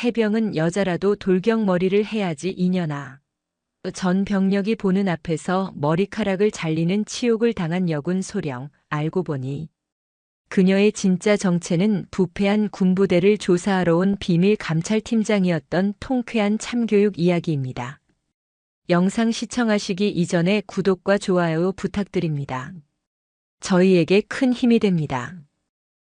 해병은 여자라도 돌격머리를 해야지 이년아. 전 병력이 보는 앞에서 머리카락을 잘리는 치욕을 당한 여군 소령. 알고 보니 그녀의 진짜 정체는 부패한 군부대를 조사하러 온 비밀 감찰팀장이었던 통쾌한 참교육 이야기입니다. 영상 시청하시기 이전에 구독과 좋아요 부탁드립니다. 저희에게 큰 힘이 됩니다.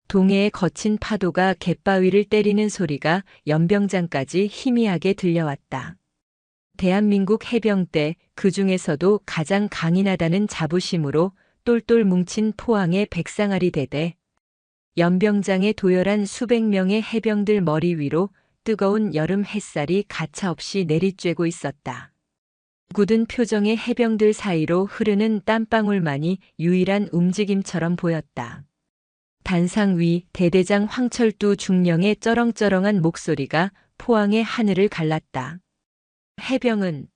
동해의 거친 파도가 갯바위를 때리는 소리가 연병장까지 희미하게 들려왔다. 대한민국 해병대, 그 중에서도 가장 강인하다는 자부심으로 똘똘 뭉친 포항의 백상아리 대대. 연병장의 도열한 수백 명의 해병들 머리 위로 뜨거운 여름 햇살이 가차없이 내리쬐고 있었다. 굳은 표정의 해병들 사이로 흐르는 땀방울만이 유일한 움직임처럼 보였다. 단상 위 대대장 황철두 중령의 쩌렁쩌렁한 목소리가 포항의 하늘을 갈랐다. 해병은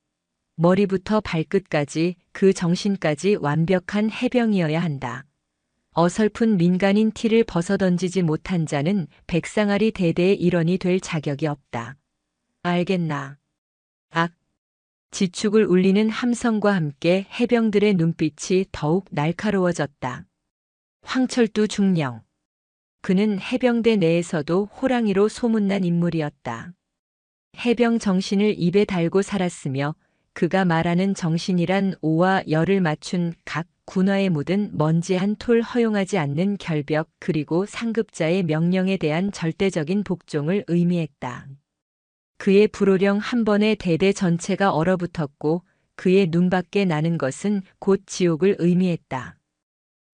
머리부터 발끝까지 그 정신까지 완벽한 해병이어야 한다. 어설픈 민간인 티를 벗어던지지 못한 자는 백상아리 대대의 일원이 될 자격이 없다. 알겠나? 악! 지축을 울리는 함성과 함께 해병들의 눈빛이 더욱 날카로워졌다. 황철두 중령. 그는 해병대 내에서도 호랑이로 소문난 인물이었다. 해병 정신을 입에 달고 살았으며 그가 말하는 정신이란 오와 열을 맞춘 각 군화에 묻은 먼지 한 톨 허용하지 않는 결벽 그리고 상급자의 명령에 대한 절대적인 복종을 의미했다. 그의 불호령 한 번에 대대 전체가 얼어붙었고 그의 눈밖에 나는 것은 곧 지옥을 의미했다.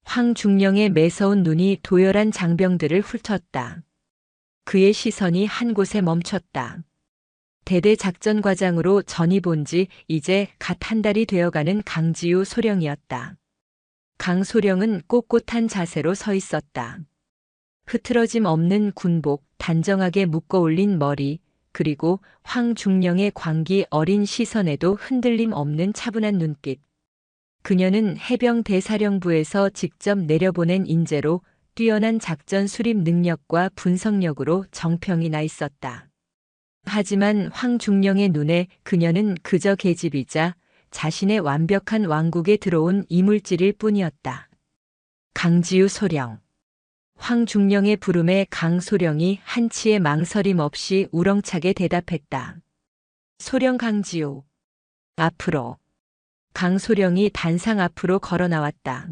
황중령의 매서운 눈이 도열한 장병들을 훑었다. 그의 시선이 한 곳에 멈췄다. 대대 작전과장으로 전입 온 지 이제 갓 한 달이 되어가는 강지우 소령이었다. 강 소령은 꼿꼿한 자세로 서 있었다. 흐트러짐 없는 군복, 단정하게 묶어 올린 머리, 그리고 황중령의 광기 어린 시선에도 흔들림 없는 차분한 눈빛. 그녀는 해병 대사령부에서 직접 내려보낸 인재로 뛰어난 작전 수립 능력과 분석력으로 정평이 나 있었다. 하지만 황중령의 눈에 그녀는 그저 계집이자 자신의 완벽한 왕국에 들어온 이물질일 뿐이었다. 강지우 소령. 황중령의 부름에 강소령이 한치의 망설임 없이 우렁차게 대답했다. 소령 강지우. 앞으로. 강소령이 단상 앞으로 걸어 나왔다.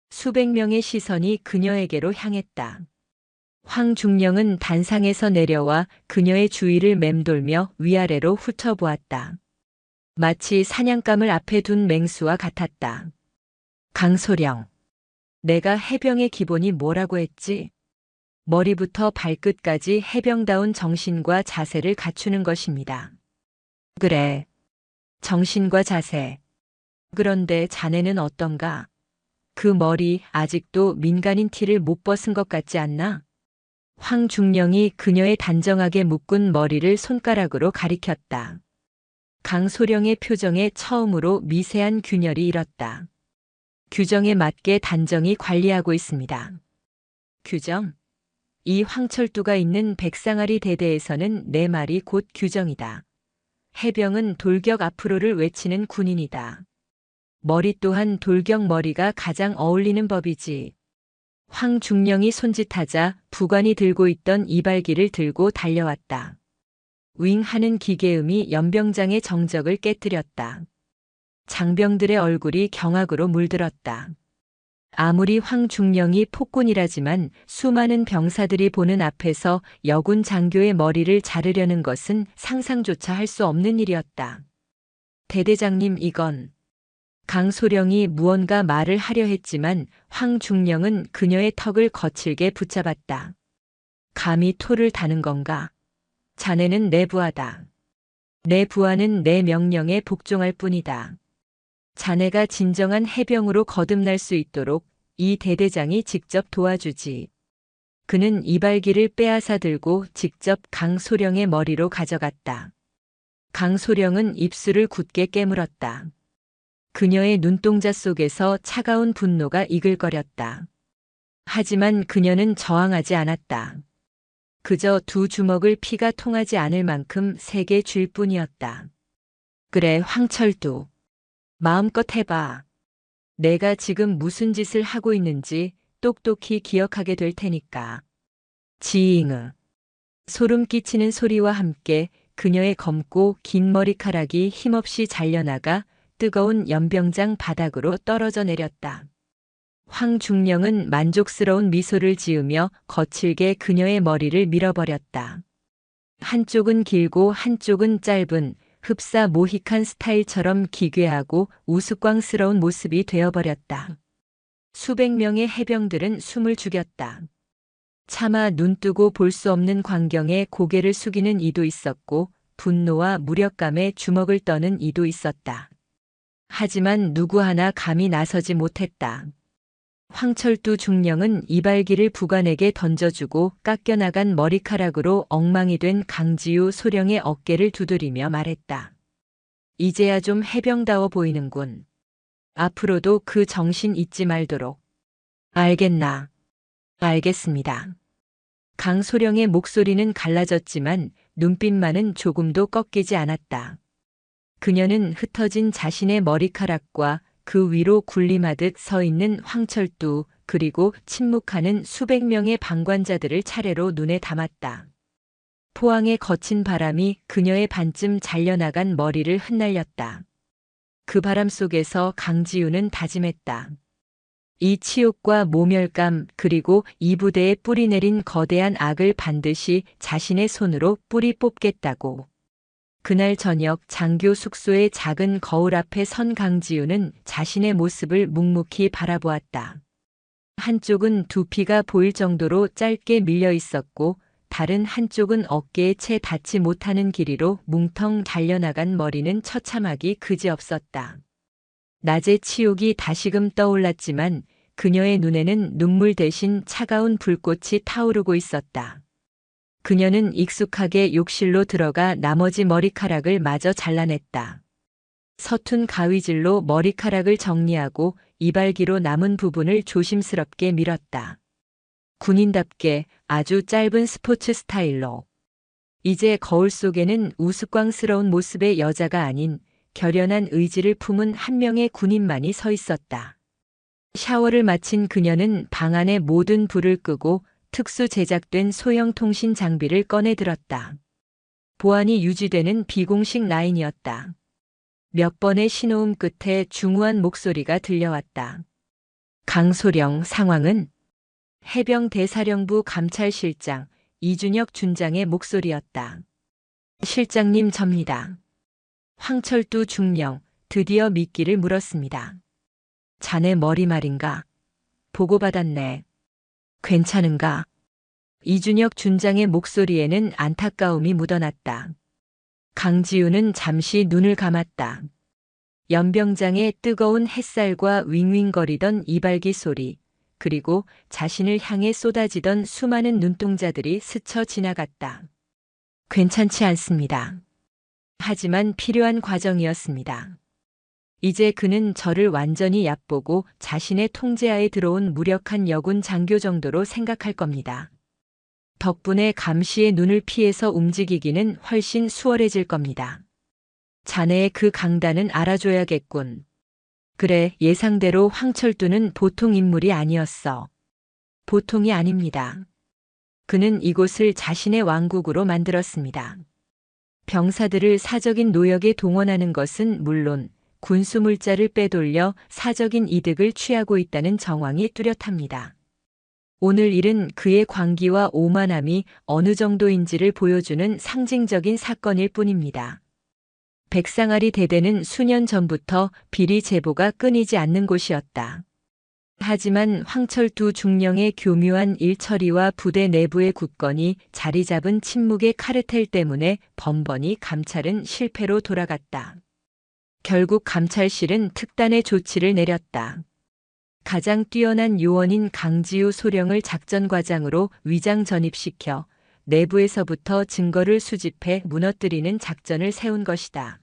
수백 명의 시선이 그녀에게로 향했다. 황중령은 단상에서 내려와 그녀의 주위를 맴돌며 위아래로 훑어보았다. 마치 사냥감을 앞에 둔 맹수와 같았다. 강소령. 내가 해병의 기본이 뭐라고 했지? 머리부터 발끝까지 해병다운 정신과 자세를 갖추는 것입니다. 그래. 정신과 자세. 그런데 자네는 어떤가? 그 머리 아직도 민간인 티를 못 벗은 것 같지 않나? 황중령이 그녀의 단정하게 묶은 머리를 손가락으로 가리켰다. 강소령의 표정에 처음으로 미세한 균열이 일었다. 규정에 맞게 단정히 관리하고 있습니다. 규정? 이 황철두가 있는 백상아리 대대에서는 내 말이 곧 규정이다. 해병은 돌격 앞으로를 외치는 군인이다. 머리 또한 돌격 머리가 가장 어울리는 법이지. 황중령이 손짓하자 부관이 들고 있던 이발기를 들고 달려왔다. 윙 하는 기계음이 연병장의 정적을 깨뜨렸다. 장병들의 얼굴이 경악으로 물들었다. 아무리 황중령이 폭군이라지만 수많은 병사들이 보는 앞에서 여군 장교의 머리를 자르려는 것은 상상조차 할 수 없는 일이었다. 대대장님, 이건. 강소령이 무언가 말을 하려 했지만 황중령은 그녀의 턱을 거칠게 붙잡았다. 감히 토를 다는 건가? 자네는 내 부하다. 내 부하는 내 명령에 복종할 뿐이다. 자네가 진정한 해병으로 거듭날 수 있도록 이 대대장이 직접 도와주지. 그는 이발기를 빼앗아 들고 직접 강소령의 머리로 가져갔다. 강소령은 입술을 굳게 깨물었다. 그녀의 눈동자 속에서 차가운 분노가 이글거렸다. 하지만 그녀는 저항하지 않았다. 그저 두 주먹을 피가 통하지 않을 만큼 세게 쥘 뿐이었다. 그래, 황철두. 마음껏 해봐. 내가 지금 무슨 짓을 하고 있는지 똑똑히 기억하게 될 테니까. 지잉으. 소름 끼치는 소리와 함께 그녀의 검고 긴 머리카락이 힘없이 잘려나가 뜨거운 연병장 바닥으로 떨어져 내렸다. 황중령은 만족스러운 미소를 지으며 거칠게 그녀의 머리를 밀어버렸다. 한쪽은 길고 한쪽은 짧은 흡사 모히칸 스타일처럼 기괴하고 우스꽝스러운 모습이 되어버렸다. 수백 명의 해병들은 숨을 죽였다. 차마 눈뜨고 볼 수 없는 광경에 고개를 숙이는 이도 있었고 분노와 무력감에 주먹을 떠는 이도 있었다. 하지만 누구 하나 감히 나서지 못했다. 황철두 중령은 이발기를 부관에게 던져주고 깎여나간 머리카락으로 엉망이 된 강지우 소령의 어깨를 두드리며 말했다. 이제야 좀 해병다워 보이는군. 앞으로도 그 정신 잊지 말도록. 알겠나? 알겠습니다. 강소령의 목소리는 갈라졌지만 눈빛만은 조금도 꺾이지 않았다. 그녀는 흩어진 자신의 머리카락과 그 위로 군림하듯 서 있는 황철두 그리고 침묵하는 수백 명의 방관자들을 차례로 눈에 담았다. 포항의 거친 바람이 그녀의 반쯤 잘려나간 머리를 흩날렸다. 그 바람 속에서 강지우는 다짐했다. 이 치욕과 모멸감 그리고 이 부대에 뿌리내린 거대한 악을 반드시 자신의 손으로 뿌리 뽑겠다고. 그날 저녁 장교 숙소의 작은 거울 앞에 선 강지우는 자신의 모습을 묵묵히 바라보았다. 한쪽은 두피가 보일 정도로 짧게 밀려 있었고 다른 한쪽은 어깨에 채 닿지 못하는 길이로 뭉텅 달려나간 머리는 처참하기 그지없었다. 낮의 치욕이 다시금 떠올랐지만 그녀의 눈에는 눈물 대신 차가운 불꽃이 타오르고 있었다. 그녀는 익숙하게 욕실로 들어가 나머지 머리카락을 마저 잘라냈다. 서툰 가위질로 머리카락을 정리하고 이발기로 남은 부분을 조심스럽게 밀었다. 군인답게 아주 짧은 스포츠 스타일로. 이제 거울 속에는 우스꽝스러운 모습의 여자가 아닌 결연한 의지를 품은 한 명의 군인만이 서 있었다. 샤워를 마친 그녀는 방 안의 모든 불을 끄고 특수 제작된 소형 통신 장비를 꺼내 들었다. 보안이 유지되는 비공식 라인이었다. 몇 번의 신호음 끝에 중후한 목소리가 들려왔다. 강소령 상황은? 해병 대사령부 감찰실장 이준혁 준장의 목소리였다. 실장님 접니다. 황철두 중령 드디어 미끼를 물었습니다. 자네 머리 말인가? 보고받았네. 괜찮은가? 이준혁 준장의 목소리에는 안타까움이 묻어났다. 강지우는 잠시 눈을 감았다. 연병장의 뜨거운 햇살과 윙윙거리던 이발기 소리, 그리고 자신을 향해 쏟아지던 수많은 눈동자들이 스쳐 지나갔다. 괜찮지 않습니다. 하지만 필요한 과정이었습니다. 이제 그는 저를 완전히 얕보고 자신의 통제하에 들어온 무력한 여군 장교 정도로 생각할 겁니다. 덕분에 감시의 눈을 피해서 움직이기는 훨씬 수월해질 겁니다. 자네의 그 강단은 알아줘야겠군. 그래, 예상대로 황철두는 보통 인물이 아니었어. 보통이 아닙니다. 그는 이곳을 자신의 왕국으로 만들었습니다. 병사들을 사적인 노역에 동원하는 것은 물론 군수물자를 빼돌려 사적인 이득을 취하고 있다는 정황이 뚜렷합니다. 오늘 일은 그의 광기와 오만함이 어느 정도인지를 보여주는 상징적인 사건일 뿐입니다. 백상아리 대대는 수년 전부터 비리 제보가 끊이지 않는 곳이었다. 하지만 황철두 중령의 교묘한 일처리와 부대 내부의 굳건히 자리 잡은 침묵의 카르텔 때문에 번번이 감찰은 실패로 돌아갔다. 결국 감찰실은 특단의 조치를 내렸다. 가장 뛰어난 요원인 강지우 소령을 작전과장으로 위장 전입시켜 내부에서부터 증거를 수집해 무너뜨리는 작전을 세운 것이다.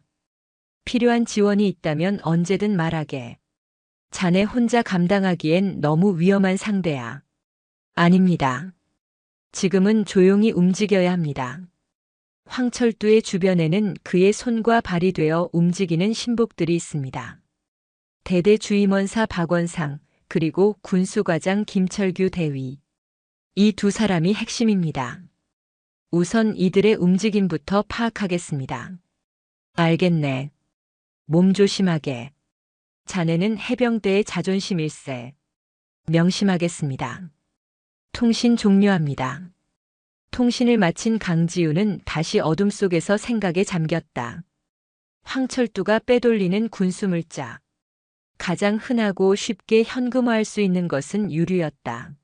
필요한 지원이 있다면 언제든 말하게. 자네 혼자 감당하기엔 너무 위험한 상대야. 아닙니다. 지금은 조용히 움직여야 합니다. 황철두의 주변에는 그의 손과 발이 되어 움직이는 신복들이 있습니다. 대대 주임원사 박원상, 그리고 군수과장 김철규 대위. 이 두 사람이 핵심입니다. 우선 이들의 움직임부터 파악하겠습니다. 알겠네. 몸 조심하게. 자네는 해병대의 자존심일세. 명심하겠습니다. 통신 종료합니다. 통신을 마친 강지우는 다시 어둠 속에서 생각에 잠겼다. 황철두가 빼돌리는 군수물자. 가장 흔하고 쉽게 현금화할 수 있는 것은 유류였다.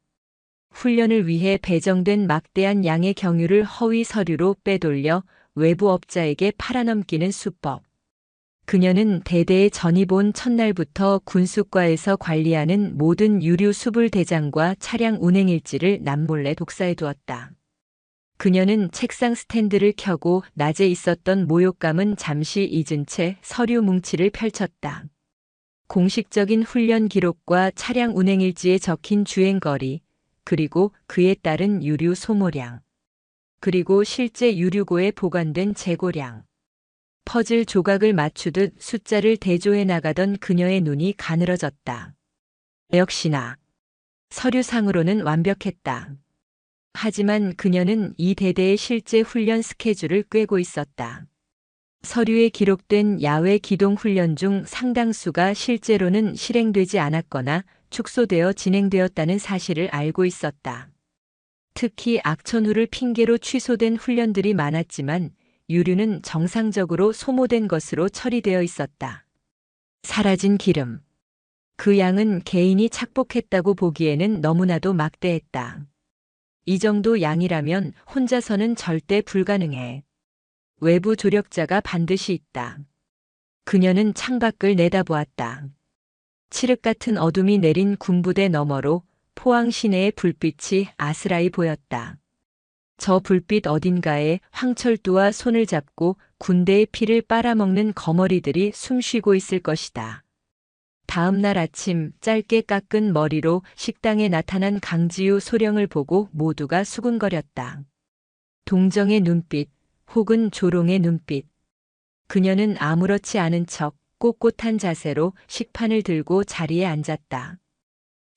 훈련을 위해 배정된 막대한 양의 경유를 허위 서류로 빼돌려 외부 업자에게 팔아넘기는 수법. 그녀는 대대에 전입 온 첫날부터 군수과에서 관리하는 모든 유류 수불 대장과 차량 운행 일지를 남몰래 독사해 두었다. 그녀는 책상 스탠드를 켜고 낮에 있었던 모욕감은 잠시 잊은 채 서류 뭉치를 펼쳤다. 공식적인 훈련 기록과 차량 운행 일지에 적힌 주행거리, 그리고 그에 따른 유류 소모량, 그리고 실제 유류고에 보관된 재고량. 퍼즐 조각을 맞추듯 숫자를 대조해 나가던 그녀의 눈이 가늘어졌다. 역시나 서류상으로는 완벽했다. 하지만 그녀는 이 대대의 실제 훈련 스케줄을 꿰고 있었다. 서류에 기록된 야외 기동 훈련 중 상당수가 실제로는 실행되지 않았거나 축소되어 진행되었다는 사실을 알고 있었다. 특히 악천후를 핑계로 취소된 훈련들이 많았지만 유류는 정상적으로 소모된 것으로 처리되어 있었다. 사라진 기름. 그 양은 개인이 착복했다고 보기에는 너무나도 막대했다. 이 정도 양이라면 혼자서는 절대 불가능해. 외부 조력자가 반드시 있다. 그녀는 창밖을 내다보았다. 칠흑 같은 어둠이 내린 군부대 너머로 포항 시내의 불빛이 아스라이 보였다. 저 불빛 어딘가에 황철두와 손을 잡고 군대의 피를 빨아먹는 거머리들이 숨쉬고 있을 것이다. 다음 날 아침 짧게 깎은 머리로 식당에 나타난 강지우 소령을 보고 모두가 수군거렸다. 동정의 눈빛 혹은 조롱의 눈빛. 그녀는 아무렇지 않은 척 꼿꼿한 자세로 식판을 들고 자리에 앉았다.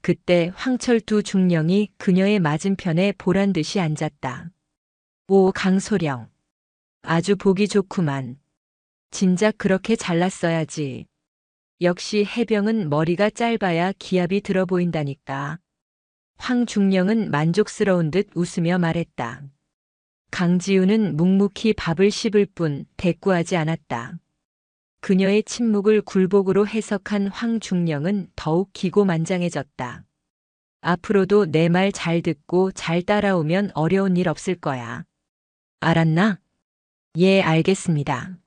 그때 황철두 중령이 그녀의 맞은편에 보란듯이 앉았다. 오, 강소령. 아주 보기 좋구만. 진작 그렇게 잘났어야지. 역시 해병은 머리가 짧아야 기압이 들어 보인다니까. 황 중령은 만족스러운 듯 웃으며 말했다. 강지우는 묵묵히 밥을 씹을 뿐 대꾸하지 않았다. 그녀의 침묵을 굴복으로 해석한 황 중령은 더욱 기고만장해졌다. 앞으로도 내 말 잘 듣고 잘 따라오면 어려운 일 없을 거야. 알았나? 예, 알겠습니다.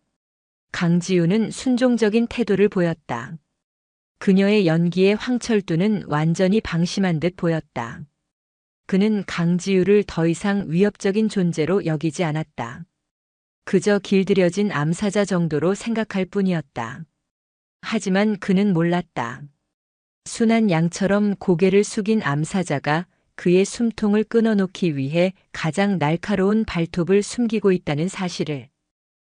강지우는 순종적인 태도를 보였다. 그녀의 연기에 황철두는 완전히 방심한 듯 보였다. 그는 강지우를 더 이상 위협적인 존재로 여기지 않았다. 그저 길들여진 암사자 정도로 생각할 뿐이었다. 하지만 그는 몰랐다. 순한 양처럼 고개를 숙인 암사자가 그의 숨통을 끊어놓기 위해 가장 날카로운 발톱을 숨기고 있다는 사실을.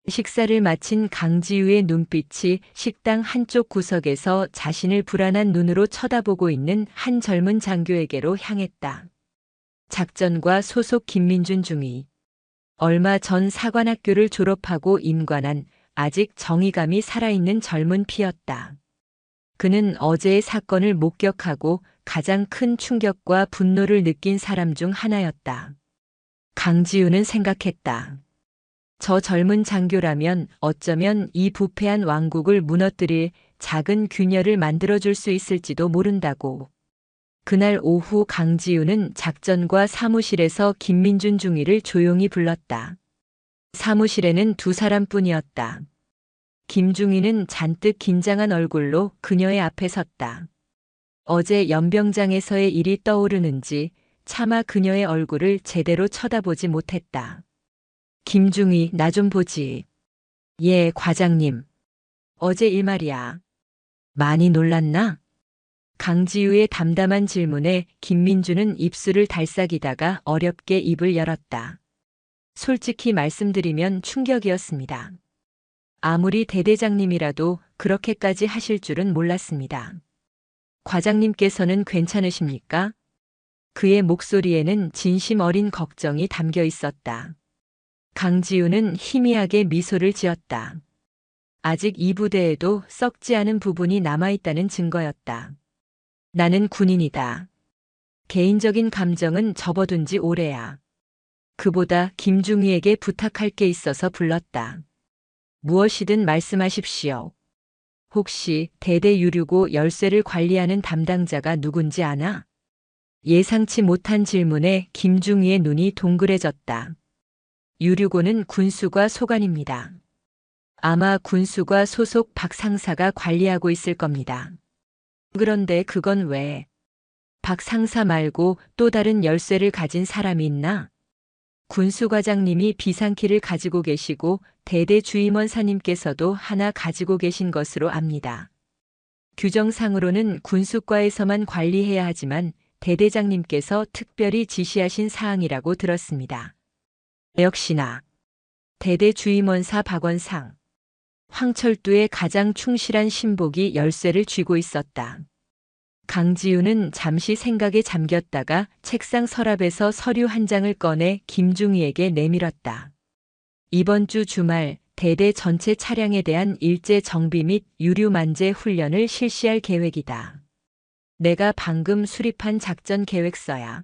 식사를 마친 강지우의 눈빛이 식당 한쪽 구석에서 자신을 불안한 눈으로 쳐다보고 있는 한 젊은 장교에게로 향했다. 작전과 소속 김민준 중위. 얼마 전 사관학교를 졸업하고 임관한 아직 정의감이 살아있는 젊은 피였다. 그는 어제의 사건을 목격하고 가장 큰 충격과 분노를 느낀 사람 중 하나였다. 강지우는 생각했다. 저 젊은 장교라면 어쩌면 이 부패한 왕국을 무너뜨릴 작은 균열을 만들어줄 수 있을지도 모른다고. 그날 오후 강지우는 작전과 사무실에서 김민준 중위를 조용히 불렀다. 사무실에는 두 사람뿐이었다. 김중위는 잔뜩 긴장한 얼굴로 그녀의 앞에 섰다. 어제 연병장에서의 일이 떠오르는지 차마 그녀의 얼굴을 제대로 쳐다보지 못했다. 김중위, 나 좀 보지. 예, 과장님. 어제 일 말이야. 많이 놀랐나? 강지우의 담담한 질문에 김민주는 입술을 달싹이다가 어렵게 입을 열었다. 솔직히 말씀드리면 충격이었습니다. 아무리 대대장님이라도 그렇게까지 하실 줄은 몰랐습니다. 과장님께서는 괜찮으십니까? 그의 목소리에는 진심 어린 걱정이 담겨 있었다. 강지우는 희미하게 미소를 지었다. 아직 이 부대에도 썩지 않은 부분이 남아있다는 증거였다. 나는 군인이다. 개인적인 감정은 접어둔 지 오래야. 그보다 김중희에게 부탁할 게 있어서 불렀다. 무엇이든 말씀하십시오. 혹시 대대 유류고 열쇠를 관리하는 담당자가 누군지 아나? 예상치 못한 질문에 김중희의 눈이 동그래졌다. 유류고는 군수과 소관입니다. 아마 군수과 소속 박 상사가 관리하고 있을 겁니다. 그런데 그건 왜? 박 상사 말고 또 다른 열쇠를 가진 사람이 있나? 군수과장님이 비상키를 가지고 계시고 대대 주임원사님께서도 하나 가지고 계신 것으로 압니다. 규정상으로는 군수과에서만 관리해야 하지만 대대장님께서 특별히 지시하신 사항이라고 들었습니다. 역시나 대대 주임원사 박원상. 황철두의 가장 충실한 신복이 열쇠를 쥐고 있었다. 강지우는 잠시 생각에 잠겼다가 책상 서랍에서 서류 한 장을 꺼내 김중희에게 내밀었다. 이번 주 주말 대대 전체 차량에 대한 일제 정비 및 유류 만제 훈련을 실시할 계획이다. 내가 방금 수립한 작전 계획서야.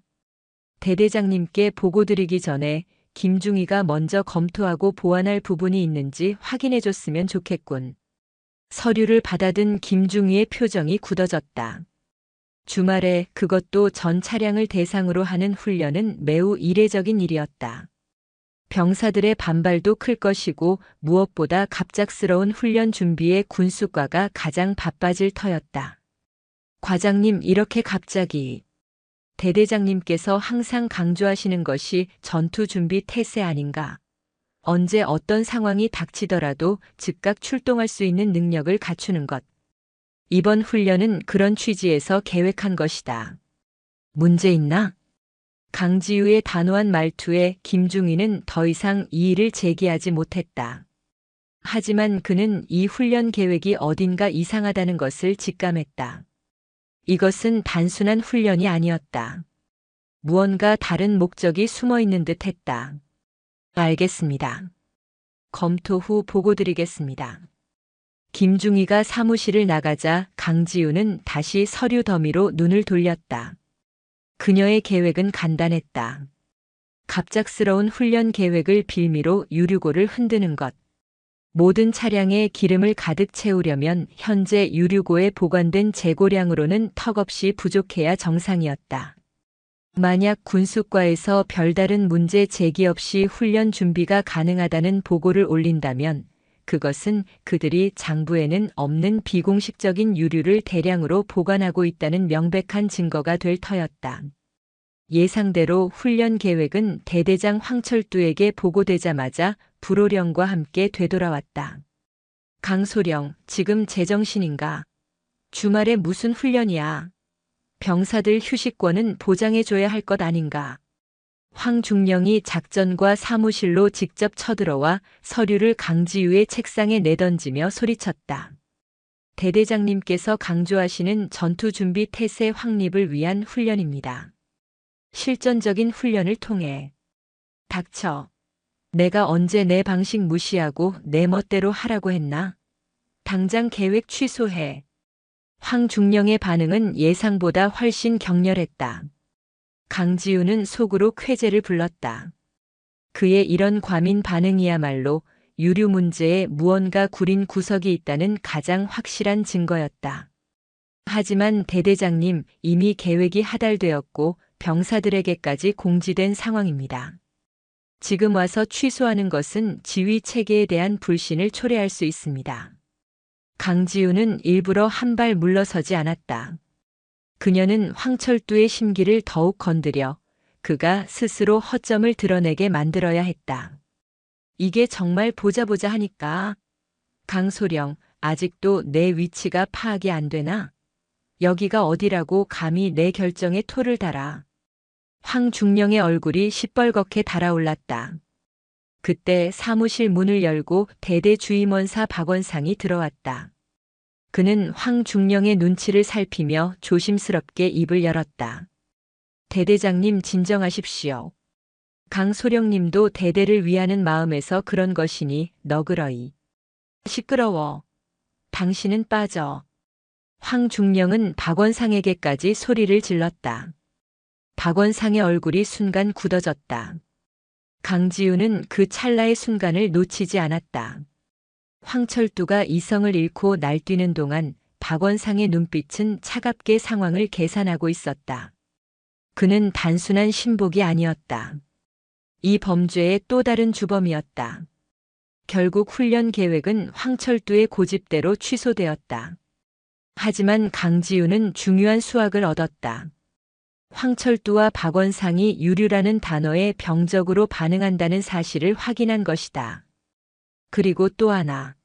대대장님께 보고드리기 전에 김중희가 먼저 검토하고 보완할 부분이 있는지 확인해줬으면 좋겠군. 서류를 받아든 김중희의 표정이 굳어졌다. 주말에 그것도 전 차량을 대상으로 하는 훈련은 매우 이례적인 일이었다. 병사들의 반발도 클 것이고 무엇보다 갑작스러운 훈련 준비에 군수과가 가장 바빠질 터였다. 과장님, 이렇게 갑자기. 대대장님께서 항상 강조하시는 것이 전투 준비 태세 아닌가. 언제 어떤 상황이 닥치더라도 즉각 출동할 수 있는 능력을 갖추는 것. 이번 훈련은 그런 취지에서 계획한 것이다. 문제 있나? 강지우의 단호한 말투에 김중희는 더 이상 이의를 제기하지 못했다. 하지만 그는 이 훈련 계획이 어딘가 이상하다는 것을 직감했다. 이것은 단순한 훈련이 아니었다. 무언가 다른 목적이 숨어 있는 듯 했다. 알겠습니다. 검토 후 보고드리겠습니다. 김중희가 사무실을 나가자 강지우는 다시 서류 더미로 눈을 돌렸다. 그녀의 계획은 간단했다. 갑작스러운 훈련 계획을 빌미로 유류고를 흔드는 것. 모든 차량에 기름을 가득 채우려면 현재 유류고에 보관된 재고량으로는 턱없이 부족해야 정상이었다. 만약 군수과에서 별다른 문제 제기 없이 훈련 준비가 가능하다는 보고를 올린다면 그것은 그들이 장부에는 없는 비공식적인 유류를 대량으로 보관하고 있다는 명백한 증거가 될 터였다. 예상대로 훈련 계획은 대대장 황철두에게 보고되자마자 불호령과 함께 되돌아왔다. 강소령, 지금 제정신인가? 주말에 무슨 훈련이야? 병사들 휴식권은 보장해줘야 할 것 아닌가? 황중령이 작전과 사무실로 직접 쳐들어와 서류를 강지우의 책상에 내던지며 소리쳤다. 대대장님께서 강조하시는 전투준비 태세 확립을 위한 훈련입니다. 실전적인 훈련을 통해. 닥쳐. 내가 언제 내 방식 무시하고 내 멋대로 하라고 했나? 당장 계획 취소해. 황중령의 반응은 예상보다 훨씬 격렬했다. 강지우는 속으로 쾌재를 불렀다. 그의 이런 과민 반응이야말로 유류 문제에 무언가 구린 구석이 있다는 가장 확실한 증거였다. 하지만 대대장님, 이미 계획이 하달되었고 병사들에게까지 공지된 상황입니다. 지금 와서 취소하는 것은 지휘 체계에 대한 불신을 초래할 수 있습니다. 강지우는 일부러 한 발 물러서지 않았다. 그녀는 황철두의 심기를 더욱 건드려 그가 스스로 허점을 드러내게 만들어야 했다. 이게 정말 보자 하니까. 강소령, 아직도 내 위치가 파악이 안 되나? 여기가 어디라고 감히 내 결정에 토를 달아. 황중령의 얼굴이 시뻘겋게 달아올랐다. 그때 사무실 문을 열고 대대주임원사 박원상이 들어왔다. 그는 황중령의 눈치를 살피며 조심스럽게 입을 열었다. 대대장님 진정하십시오. 강소령님도 대대를 위하는 마음에서 그런 것이니 너그러이. 시끄러워. 당신은 빠져. 황중령은 박원상에게까지 소리를 질렀다. 박원상의 얼굴이 순간 굳어졌다. 강지우는 그 찰나의 순간을 놓치지 않았다. 황철두가 이성을 잃고 날뛰는 동안 박원상의 눈빛은 차갑게 상황을 계산하고 있었다. 그는 단순한 신복이 아니었다. 이 범죄의 또 다른 주범이었다. 결국 훈련 계획은 황철두의 고집대로 취소되었다. 하지만 강지우는 중요한 수확을 얻었다. 황철두와 박원상이 유류라는 단어에 병적으로 반응한다는 사실을 확인한 것이다. 그리고 또 하나.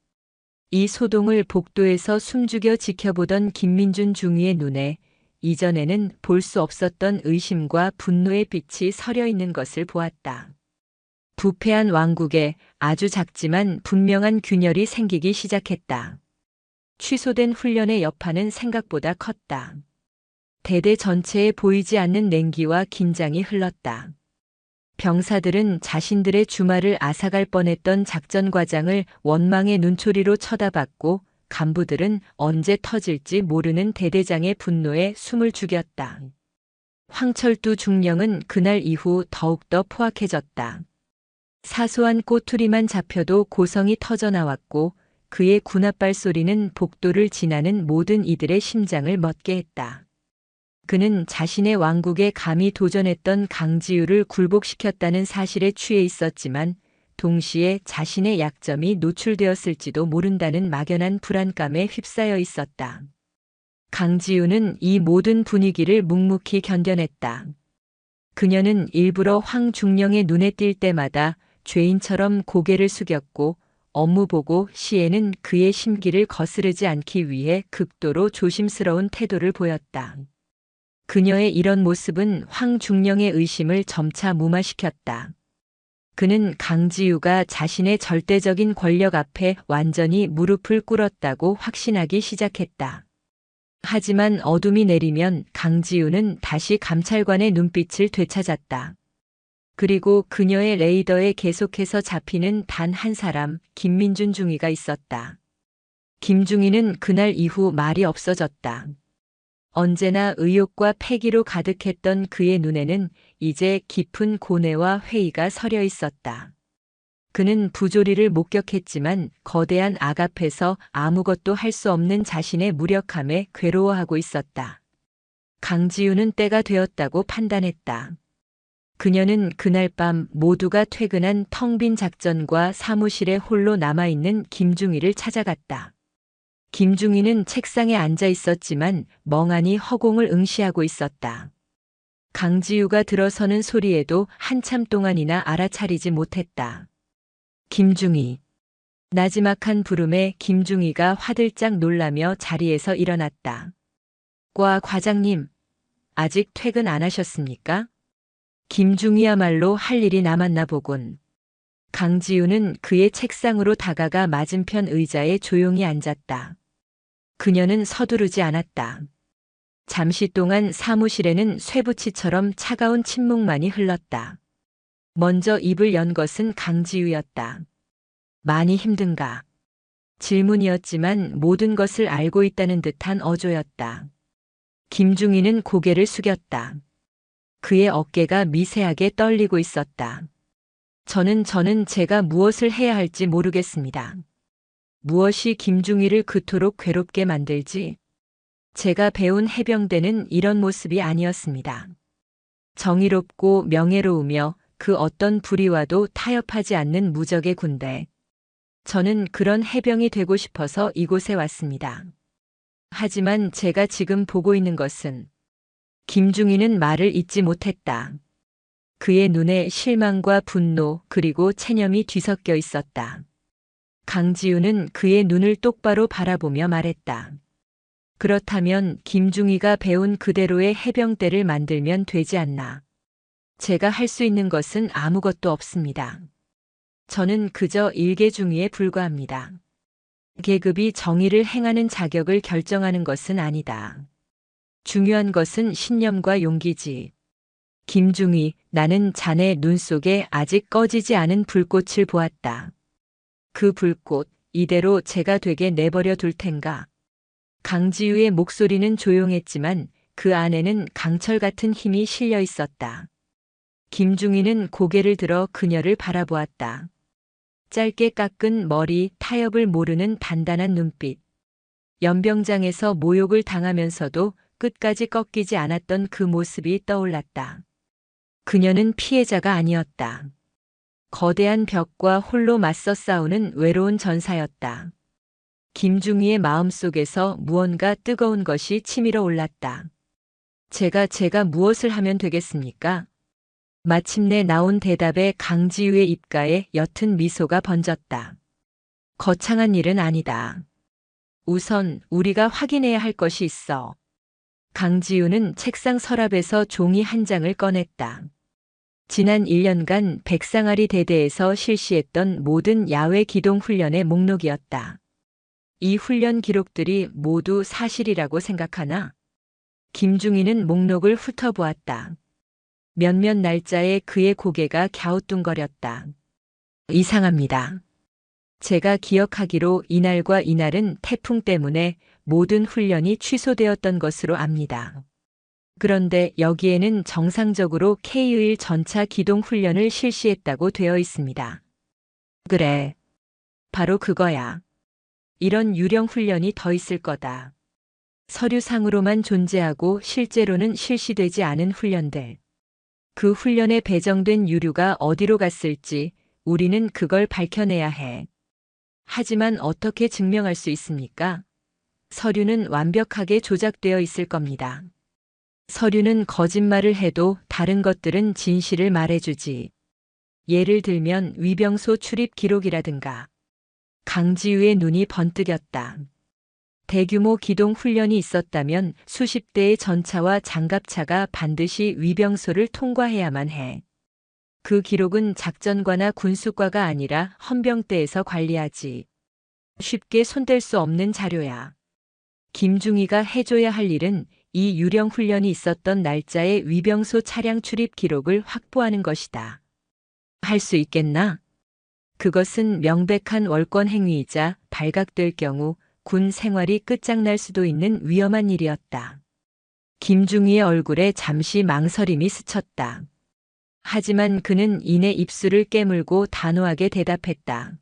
이 소동을 복도에서 숨죽여 지켜보던 김민준 중위의 눈에 이전에는 볼 수 없었던 의심과 분노의 빛이 서려 있는 것을 보았다. 부패한 왕국에 아주 작지만 분명한 균열이 생기기 시작했다. 취소된 훈련의 여파는 생각보다 컸다. 대대 전체에 보이지 않는 냉기와 긴장이 흘렀다. 병사들은 자신들의 주말을 앗아갈 뻔했던 작전 과장을 원망의 눈초리로 쳐다봤고 간부들은 언제 터질지 모르는 대대장의 분노에 숨을 죽였다. 황철두 중령은 그날 이후 더욱더 포악해졌다. 사소한 꼬투리만 잡혀도 고성이 터져나왔고 그의 군합발 소리는 복도를 지나는 모든 이들의 심장을 멎게 했다. 그는 자신의 왕국에 감히 도전했던 강지우를 굴복시켰다는 사실에 취해 있었지만 동시에 자신의 약점이 노출되었을지도 모른다는 막연한 불안감에 휩싸여 있었다. 강지우는 이 모든 분위기를 묵묵히 견뎌냈다. 그녀는 일부러 황중령의 눈에 띌 때마다 죄인처럼 고개를 숙였고 업무 보고 시에는 그의 심기를 거스르지 않기 위해 극도로 조심스러운 태도를 보였다. 그녀의 이런 모습은 황중령의 의심을 점차 무마시켰다. 그는 강지우가 자신의 절대적인 권력 앞에 완전히 무릎을 꿇었다고 확신하기 시작했다. 하지만 어둠이 내리면 강지우는 다시 감찰관의 눈빛을 되찾았다. 그리고 그녀의 레이더에 계속해서 잡히는 단 한 사람, 김민준 중위가 있었다. 김중위는 그날 이후 말이 없어졌다. 언제나 의욕과 패기로 가득했던 그의 눈에는 이제 깊은 고뇌와 회의가 서려 있었다. 그는 부조리를 목격했지만 거대한 악 앞에서 아무것도 할 수 없는 자신의 무력함에 괴로워하고 있었다. 강지우는 때가 되었다고 판단했다. 그녀는 그날 밤 모두가 퇴근한 텅 빈 작전과 사무실에 홀로 남아있는 김중위를 찾아갔다. 김중위는 책상에 앉아 있었지만 멍하니 허공을 응시하고 있었다. 강지우가 들어서는 소리에도 한참 동안이나 알아차리지 못했다. 김중위. 나지막한 부름에 김중위가 화들짝 놀라며 자리에서 일어났다. 과 과장님, 아직 퇴근 안 하셨습니까? 김중위야말로 할 일이 남았나 보군. 강지우는 그의 책상으로 다가가 맞은편 의자에 조용히 앉았다. 그녀는 서두르지 않았다. 잠시 동안 사무실에는 쇠붙이처럼 차가운 침묵만이 흘렀다. 먼저 입을 연 것은 강지우였다. 많이 힘든가? 질문이었지만 모든 것을 알고 있다는 듯한 어조였다. 김중위는 고개를 숙였다. 그의 어깨가 미세하게 떨리고 있었다. 저는 제가 무엇을 해야 할지 모르겠습니다. 무엇이 김중위를 그토록 괴롭게 만들지? 제가 배운 해병대는 이런 모습이 아니었습니다. 정의롭고 명예로우며 그 어떤 불의와도 타협하지 않는 무적의 군대. 저는 그런 해병이 되고 싶어서 이곳에 왔습니다. 하지만 제가 지금 보고 있는 것은 김중위는 말을 잇지 못했다. 그의 눈에 실망과 분노 그리고 체념이 뒤섞여 있었다. 강지우는 그의 눈을 똑바로 바라보며 말했다. 그렇다면 김중희가 배운 그대로의 해병대를 만들면 되지 않나. 제가 할 수 있는 것은 아무것도 없습니다. 저는 그저 일개중위에 불과합니다. 계급이 정의를 행하는 자격을 결정하는 것은 아니다. 중요한 것은 신념과 용기지. 김중희, 나는 자네 눈 속에 아직 꺼지지 않은 불꽃을 보았다. 그 불꽃, 이대로 제가 되게 내버려 둘 텐가. 강지우의 목소리는 조용했지만 그 안에는 강철 같은 힘이 실려 있었다. 김중희는 고개를 들어 그녀를 바라보았다. 짧게 깎은 머리, 타협을 모르는 단단한 눈빛. 연병장에서 모욕을 당하면서도 끝까지 꺾이지 않았던 그 모습이 떠올랐다. 그녀는 피해자가 아니었다. 거대한 벽과 홀로 맞서 싸우는 외로운 전사였다. 김중희의 마음속에서 무언가 뜨거운 것이 치밀어 올랐다. 제가 무엇을 하면 되겠습니까? 마침내 나온 대답에 강지우의 입가에 옅은 미소가 번졌다. 거창한 일은 아니다. 우선 우리가 확인해야 할 것이 있어. 강지우는 책상 서랍에서 종이 한 장을 꺼냈다. 지난 1년간 백상아리 대대에서 실시했던 모든 야외 기동 훈련의 목록이었다. 이 훈련 기록들이 모두 사실이라고 생각하나? 김중희는 목록을 훑어보았다. 몇몇 날짜에 그의 고개가 갸우뚱거렸다. 이상합니다. 제가 기억하기로 이날과 이날은 태풍 때문에 모든 훈련이 취소되었던 것으로 압니다. 그런데 여기에는 정상적으로 K-의 전차 기동 훈련을 실시했다고 되어 있습니다. 그래. 바로 그거야. 이런 유령 훈련이 더 있을 거다. 서류상으로만 존재하고 실제로는 실시되지 않은 훈련들. 그 훈련에 배정된 유류가 어디로 갔을지 우리는 그걸 밝혀내야 해. 하지만 어떻게 증명할 수 있습니까? 서류는 완벽하게 조작되어 있을 겁니다. 서류는 거짓말을 해도 다른 것들은 진실을 말해주지. 예를 들면 위병소 출입 기록이라든가. 강지우의 눈이 번뜩였다. 대규모 기동 훈련이 있었다면 수십 대의 전차와 장갑차가 반드시 위병소를 통과해야만 해. 그 기록은 작전과나 군수과가 아니라 헌병대에서 관리하지. 쉽게 손댈 수 없는 자료야. 김중희가 해줘야 할 일은 이 유령 훈련이 있었던 날짜의 위병소 차량 출입 기록을 확보하는 것이다. 할 수 있겠나? 그것은 명백한 월권 행위이자 발각될 경우 군 생활이 끝장날 수도 있는 위험한 일이었다. 김중희의 얼굴에 잠시 망설임이 스쳤다. 하지만 그는 이내 입술을 깨물고 단호하게 대답했다.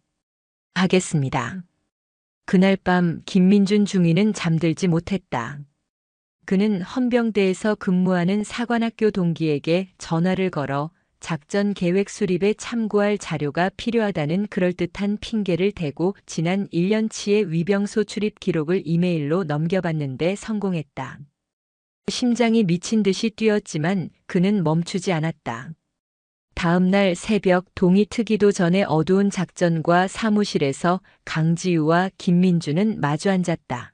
하겠습니다. 그날 밤 김민준 중위는 잠들지 못했다. 그는 헌병대에서 근무하는 사관학교 동기에게 전화를 걸어 작전 계획 수립에 참고할 자료가 필요하다는 그럴듯한 핑계를 대고 지난 1년치의 위병소 출입 기록을 이메일로 넘겨봤는데 성공했다. 심장이 미친 듯이 뛰었지만 그는 멈추지 않았다. 다음 날 새벽 동이 트기도 전에 어두운 작전과 사무실에서 강지우와 김민주는 마주 앉았다.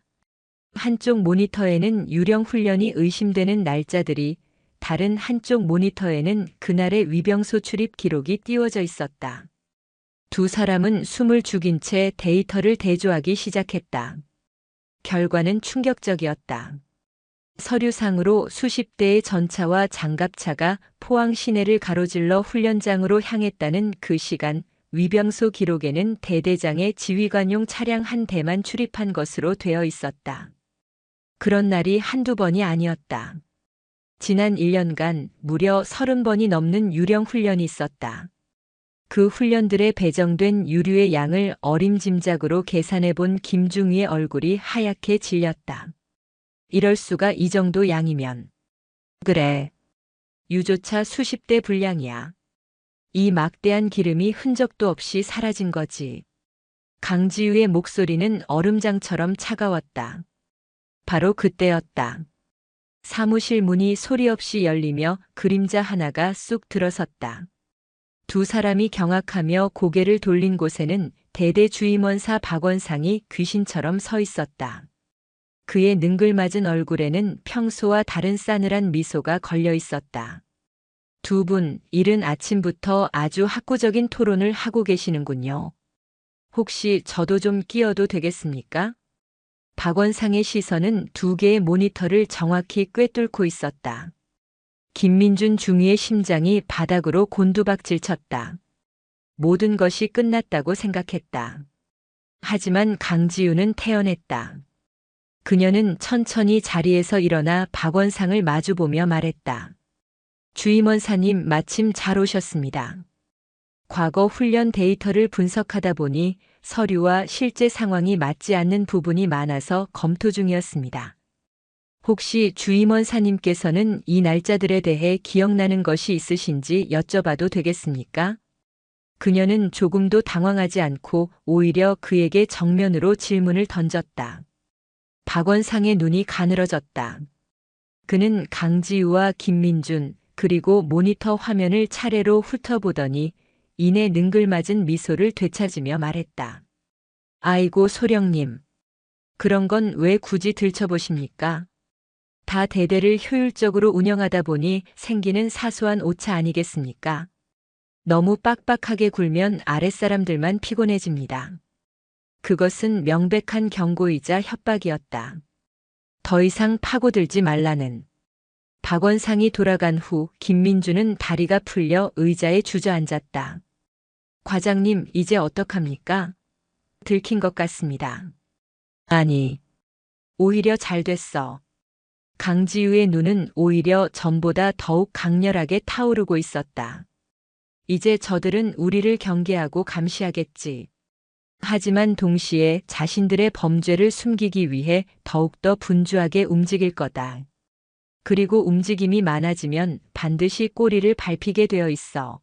한쪽 모니터에는 유령 훈련이 의심되는 날짜들이, 다른 한쪽 모니터에는 그날의 위병소 출입 기록이 띄워져 있었다. 두 사람은 숨을 죽인 채 데이터를 대조하기 시작했다. 결과는 충격적이었다. 서류상으로 수십 대의 전차와 장갑차가 포항 시내를 가로질러 훈련장으로 향했다는 그 시간, 위병소 기록에는 대대장의 지휘관용 차량 한 대만 출입한 것으로 되어 있었다. 그런 날이 한두 번이 아니었다. 지난 1년간 무려 30번이 넘는 유령 훈련이 있었다. 그 훈련들에 배정된 유류의 양을 어림짐작으로 계산해 본 김중희의 얼굴이 하얗게 질렸다. 이럴 수가, 이 정도 양이면. 그래. 유조차 수십 대 분량이야. 이 막대한 기름이 흔적도 없이 사라진 거지. 강지우의 목소리는 얼음장처럼 차가웠다. 바로 그때였다. 사무실 문이 소리 없이 열리며 그림자 하나가 쑥 들어섰다. 두 사람이 경악하며 고개를 돌린 곳에는 대대 주임원사 박원상이 귀신처럼 서 있었다. 그의 능글맞은 얼굴에는 평소와 다른 싸늘한 미소가 걸려 있었다. 두 분, 이른 아침부터 아주 학구적인 토론을 하고 계시는군요. 혹시 저도 좀 끼어도 되겠습니까? 박원상의 시선은 두 개의 모니터를 정확히 꿰뚫고 있었다. 김민준 중위의 심장이 바닥으로 곤두박질 쳤다. 모든 것이 끝났다고 생각했다. 하지만 강지우는 태연했다. 그녀는 천천히 자리에서 일어나 박원상을 마주보며 말했다. 주임원사님 마침 잘 오셨습니다. 과거 훈련 데이터를 분석하다 보니 서류와 실제 상황이 맞지 않는 부분이 많아서 검토 중이었습니다. 혹시 주임원사님께서는 이 날짜들에 대해 기억나는 것이 있으신지 여쭤봐도 되겠습니까? 그녀는 조금도 당황하지 않고 오히려 그에게 정면으로 질문을 던졌다. 박원상의 눈이 가늘어졌다. 그는 강지우와 김민준 그리고 모니터 화면을 차례로 훑어보더니 이내 능글맞은 미소를 되찾으며 말했다. 아이고 소령님. 그런 건 왜 굳이 들춰보십니까? 다 대대를 효율적으로 운영하다 보니 생기는 사소한 오차 아니겠습니까? 너무 빡빡하게 굴면 아랫사람들만 피곤해집니다. 그것은 명백한 경고이자 협박이었다. 더 이상 파고들지 말라는. 박원상이 돌아간 후 김민주는 다리가 풀려 의자에 주저앉았다. 과장님, 이제 어떡합니까? 들킨 것 같습니다. 아니, 오히려 잘 됐어. 강지우의 눈은 오히려 전보다 더욱 강렬하게 타오르고 있었다. 이제 저들은 우리를 경계하고 감시하겠지. 하지만 동시에 자신들의 범죄를 숨기기 위해 더욱더 분주하게 움직일 거다. 그리고 움직임이 많아지면 반드시 꼬리를 밟히게 되어 있어.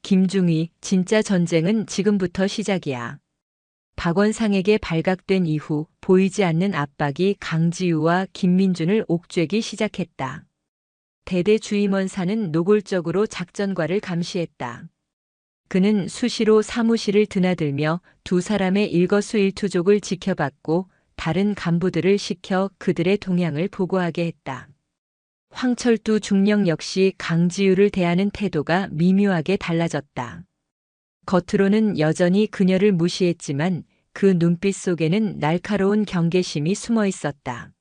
김중희, 진짜 전쟁은 지금부터 시작이야. 박원상에게 발각된 이후 보이지 않는 압박이 강지우와 김민준을 옥죄기 시작했다. 대대 주임원사는 노골적으로 작전과를 감시했다. 그는 수시로 사무실을 드나들며 두 사람의 일거수일투족을 지켜봤고 다른 간부들을 시켜 그들의 동향을 보고하게 했다. 황철두 중령 역시 강지우를 대하는 태도가 미묘하게 달라졌다. 겉으로는 여전히 그녀를 무시했지만 그 눈빛 속에는 날카로운 경계심이 숨어 있었다.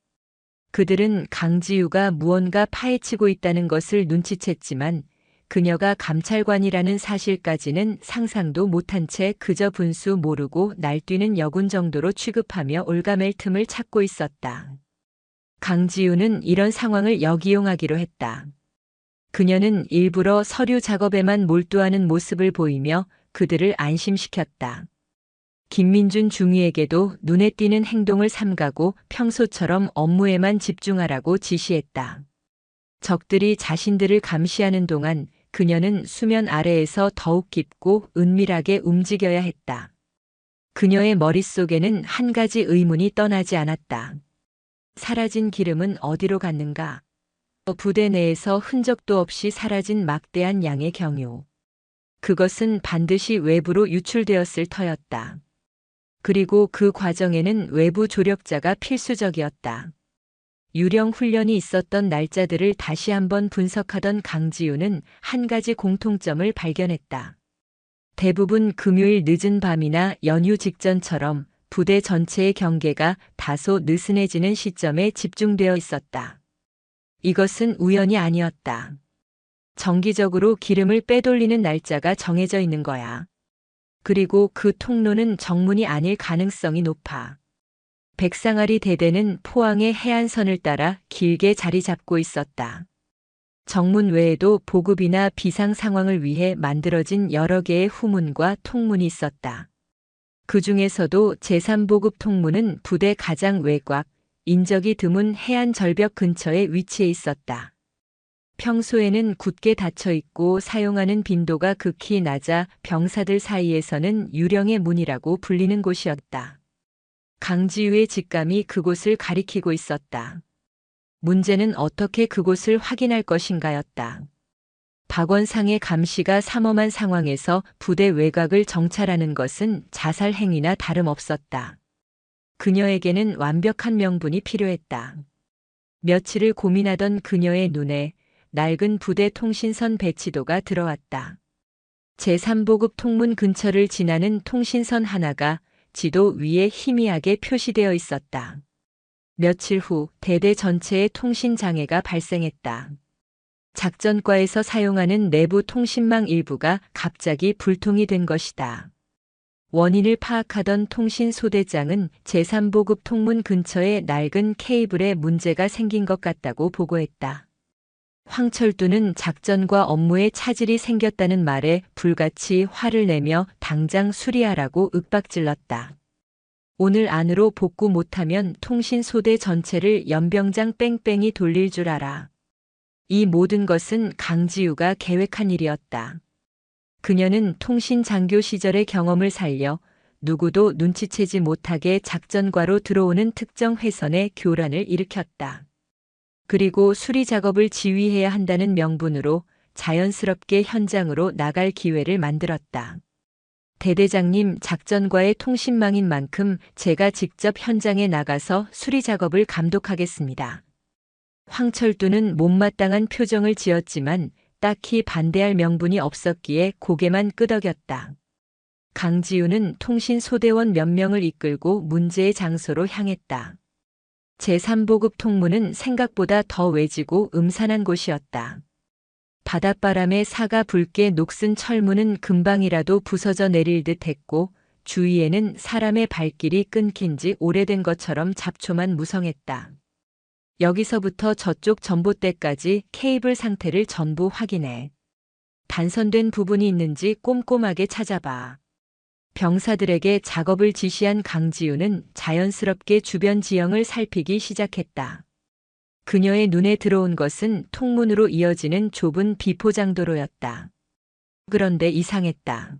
그들은 강지우가 무언가 파헤치고 있다는 것을 눈치챘지만 그녀가 감찰관이라는 사실까지는 상상도 못한 채 그저 분수 모르고 날뛰는 여군 정도로 취급하며 올가맬 틈을 찾고 있었다. 강지우는 이런 상황을 역이용하기로 했다. 그녀는 일부러 서류 작업에만 몰두하는 모습을 보이며 그들을 안심시켰다. 김민준 중위에게도 눈에 띄는 행동을 삼가고 평소처럼 업무에만 집중하라고 지시했다. 적들이 자신들을 감시하는 동안 그녀는 수면 아래에서 더욱 깊고 은밀하게 움직여야 했다. 그녀의 머릿속에는 한 가지 의문이 떠나지 않았다. 사라진 기름은 어디로 갔는가? 부대 내에서 흔적도 없이 사라진 막대한 양의 경유. 그것은 반드시 외부로 유출되었을 터였다. 그리고 그 과정에는 외부 조력자가 필수적이었다. 유령 훈련이 있었던 날짜들을 다시 한번 분석하던 강지우는 한 가지 공통점을 발견했다. 대부분 금요일 늦은 밤이나 연휴 직전처럼 부대 전체의 경계가 다소 느슨해지는 시점에 집중되어 있었다. 이것은 우연이 아니었다. 정기적으로 기름을 빼돌리는 날짜가 정해져 있는 거야. 그리고 그 통로는 정문이 아닐 가능성이 높아. 백상아리 대대는 포항의 해안선을 따라 길게 자리 잡고 있었다. 정문 외에도 보급이나 비상 상황을 위해 만들어진 여러 개의 후문과 통문이 있었다. 그 중에서도 제3보급 통문은 부대 가장 외곽, 인적이 드문 해안 절벽 근처에 위치해 있었다. 평소에는 굳게 닫혀 있고 사용하는 빈도가 극히 낮아 병사들 사이에서는 유령의 문이라고 불리는 곳이었다. 강지우의 직감이 그곳을 가리키고 있었다. 문제는 어떻게 그곳을 확인할 것인가였다. 박원상의 감시가 삼엄한 상황에서 부대 외곽을 정찰하는 것은 자살 행위나 다름없었다. 그녀에게는 완벽한 명분이 필요했다. 며칠을 고민하던 그녀의 눈에 낡은 부대 통신선 배치도가 들어왔다. 제3보급 통문 근처를 지나는 통신선 하나가 지도 위에 희미하게 표시되어 있었다. 며칠 후 대대 전체에 통신 장애가 발생했다. 작전과에서 사용하는 내부 통신망 일부가 갑자기 불통이 된 것이다. 원인을 파악하던 통신소대장은 제3보급 통문 근처에 낡은 케이블에 문제가 생긴 것 같다고 보고했다. 황철두는 작전과 업무에 차질이 생겼다는 말에 불같이 화를 내며 당장 수리하라고 윽박질렀다. 오늘 안으로 복구 못하면 통신소대 전체를 연병장 뺑뺑이 돌릴 줄 알아. 이 모든 것은 강지우가 계획한 일이었다. 그녀는 통신장교 시절의 경험을 살려 누구도 눈치채지 못하게 작전과로 들어오는 특정 회선에 교란을 일으켰다. 그리고 수리 작업을 지휘해야 한다는 명분으로 자연스럽게 현장으로 나갈 기회를 만들었다. 대대장님, 작전과의 통신망인 만큼 제가 직접 현장에 나가서 수리 작업을 감독하겠습니다. 황철두는 못마땅한 표정을 지었지만 딱히 반대할 명분이 없었기에 고개만 끄덕였다. 강지우는 통신소대원 몇 명을 이끌고 문제의 장소로 향했다. 제3보급 통문은 생각보다 더 외지고 음산한 곳이었다. 바닷바람에 사가 붉게 녹슨 철문은 금방이라도 부서져 내릴 듯 했고 주위에는 사람의 발길이 끊긴 지 오래된 것처럼 잡초만 무성했다. 여기서부터 저쪽 전봇대까지 케이블 상태를 전부 확인해. 단선된 부분이 있는지 꼼꼼하게 찾아봐. 병사들에게 작업을 지시한 강지우는 자연스럽게 주변 지형을 살피기 시작했다. 그녀의 눈에 들어온 것은 통문으로 이어지는 좁은 비포장도로였다. 그런데 이상했다.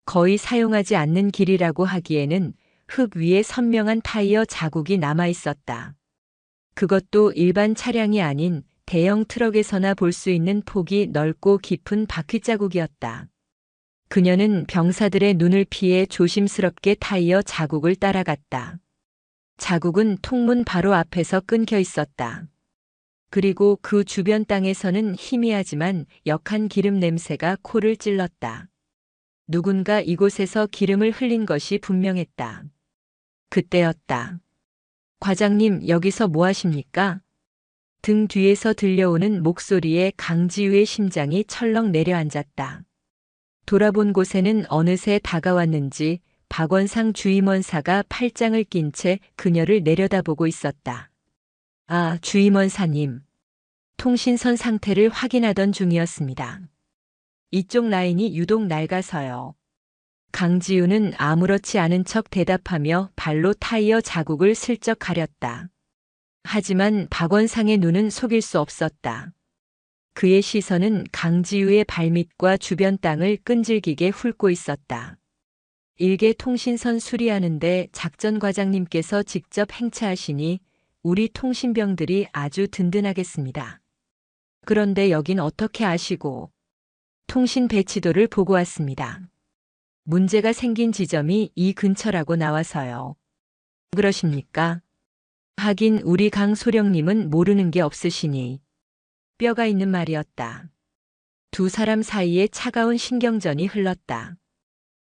거의 사용하지 않는 길이라고 하기에는 흙 위에 선명한 타이어 자국이 남아 있었다. 그것도 일반 차량이 아닌 대형 트럭에서나 볼 수 있는 폭이 넓고 깊은 바퀴 자국이었다. 그녀는 병사들의 눈을 피해 조심스럽게 타이어 자국을 따라갔다. 자국은 통문 바로 앞에서 끊겨 있었다. 그리고 그 주변 땅에서는 희미하지만 역한 기름 냄새가 코를 찔렀다. 누군가 이곳에서 기름을 흘린 것이 분명했다. 그때였다. 과장님, 여기서 뭐 하십니까? 등 뒤에서 들려오는 목소리에 강지우의 심장이 철렁 내려앉았다. 돌아본 곳에는 어느새 다가왔는지 박원상 주임원사가 팔짱을 낀 채 그녀를 내려다보고 있었다. 아, 주임원사님. 통신선 상태를 확인하던 중이었습니다. 이쪽 라인이 유독 낡아서요. 강지우는 아무렇지 않은 척 대답하며 발로 타이어 자국을 슬쩍 가렸다. 하지만 박원상의 눈은 속일 수 없었다. 그의 시선은 강지우의 발밑과 주변 땅을 끈질기게 훑고 있었다. 일개 통신선 수리하는데 작전 과장님께서 직접 행차하시니 우리 통신병들이 아주 든든하겠습니다. 그런데 여긴 어떻게 아시고? 통신 배치도를 보고 왔습니다. 문제가 생긴 지점이 이 근처라고 나와서요. 그러십니까? 하긴 우리 강 소령님은 모르는 게 없으시니. 뼈가 있는 말이었다. 두 사람 사이에 차가운 신경전이 흘렀다.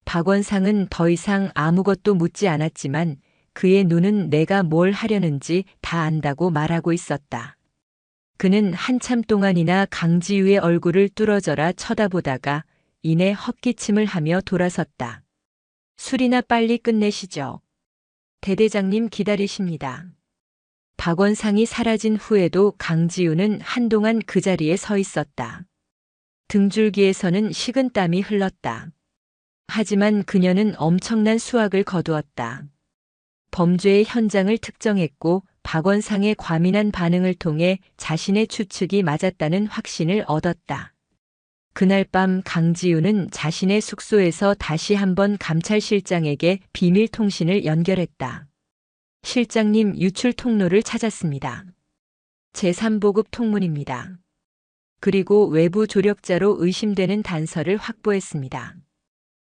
박원상은 더 이상 아무것도 묻지 않았지만 그의 눈은 내가 뭘 하려는지 다 안다고 말하고 있었다. 그는 한참 동안이나 강지우의 얼굴을 뚫어져라 쳐다보다가 이내 헛기침을 하며 돌아섰다. 술이나 빨리 끝내시죠. 대대장님 기다리십니다. 박원상이 사라진 후에도 강지우는 한동안 그 자리에 서 있었다. 등줄기에서는 식은땀이 흘렀다. 하지만 그녀는 엄청난 수확을 거두었다. 범죄의 현장을 특정했고 박원상의 과민한 반응을 통해 자신의 추측이 맞았다는 확신을 얻었다. 그날 밤 강지우는 자신의 숙소에서 다시 한번 감찰실장에게 비밀 통신을 연결했다. 실장님, 유출 통로를 찾았습니다. 제3보급 통문입니다. 그리고 외부 조력자로 의심되는 단서를 확보했습니다.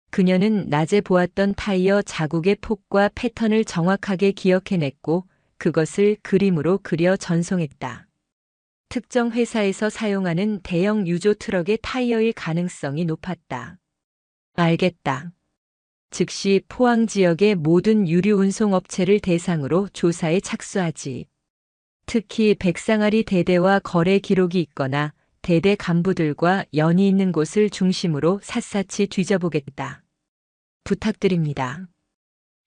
그녀는 낮에 보았던 타이어 자국의 폭과 패턴을 정확하게 기억해냈고 그것을 그림으로 그려 전송했다. 특정 회사에서 사용하는 대형 유조 트럭의 타이어일 가능성이 높았다. 알겠다. 즉시 포항 지역의 모든 유류 운송업체를 대상으로 조사에 착수하지. 특히 백상아리 대대와 거래 기록이 있거나 대대 간부들과 연이 있는 곳을 중심으로 샅샅이 뒤져보겠다. 부탁드립니다.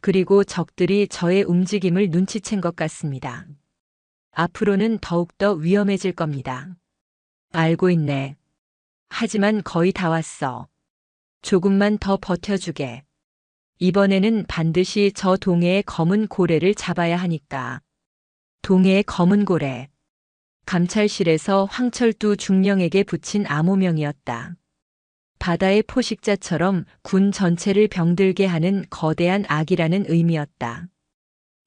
그리고 적들이 저의 움직임을 눈치챈 것 같습니다. 앞으로는 더욱더 위험해질 겁니다. 알고 있네. 하지만 거의 다 왔어. 조금만 더 버텨주게. 이번에는 반드시 저 동해의 검은 고래를 잡아야 하니까. 동해의 검은 고래. 감찰실에서 황철두 중령에게 붙인 암호명이었다. 바다의 포식자처럼 군 전체를 병들게 하는 거대한 악이라는 의미였다.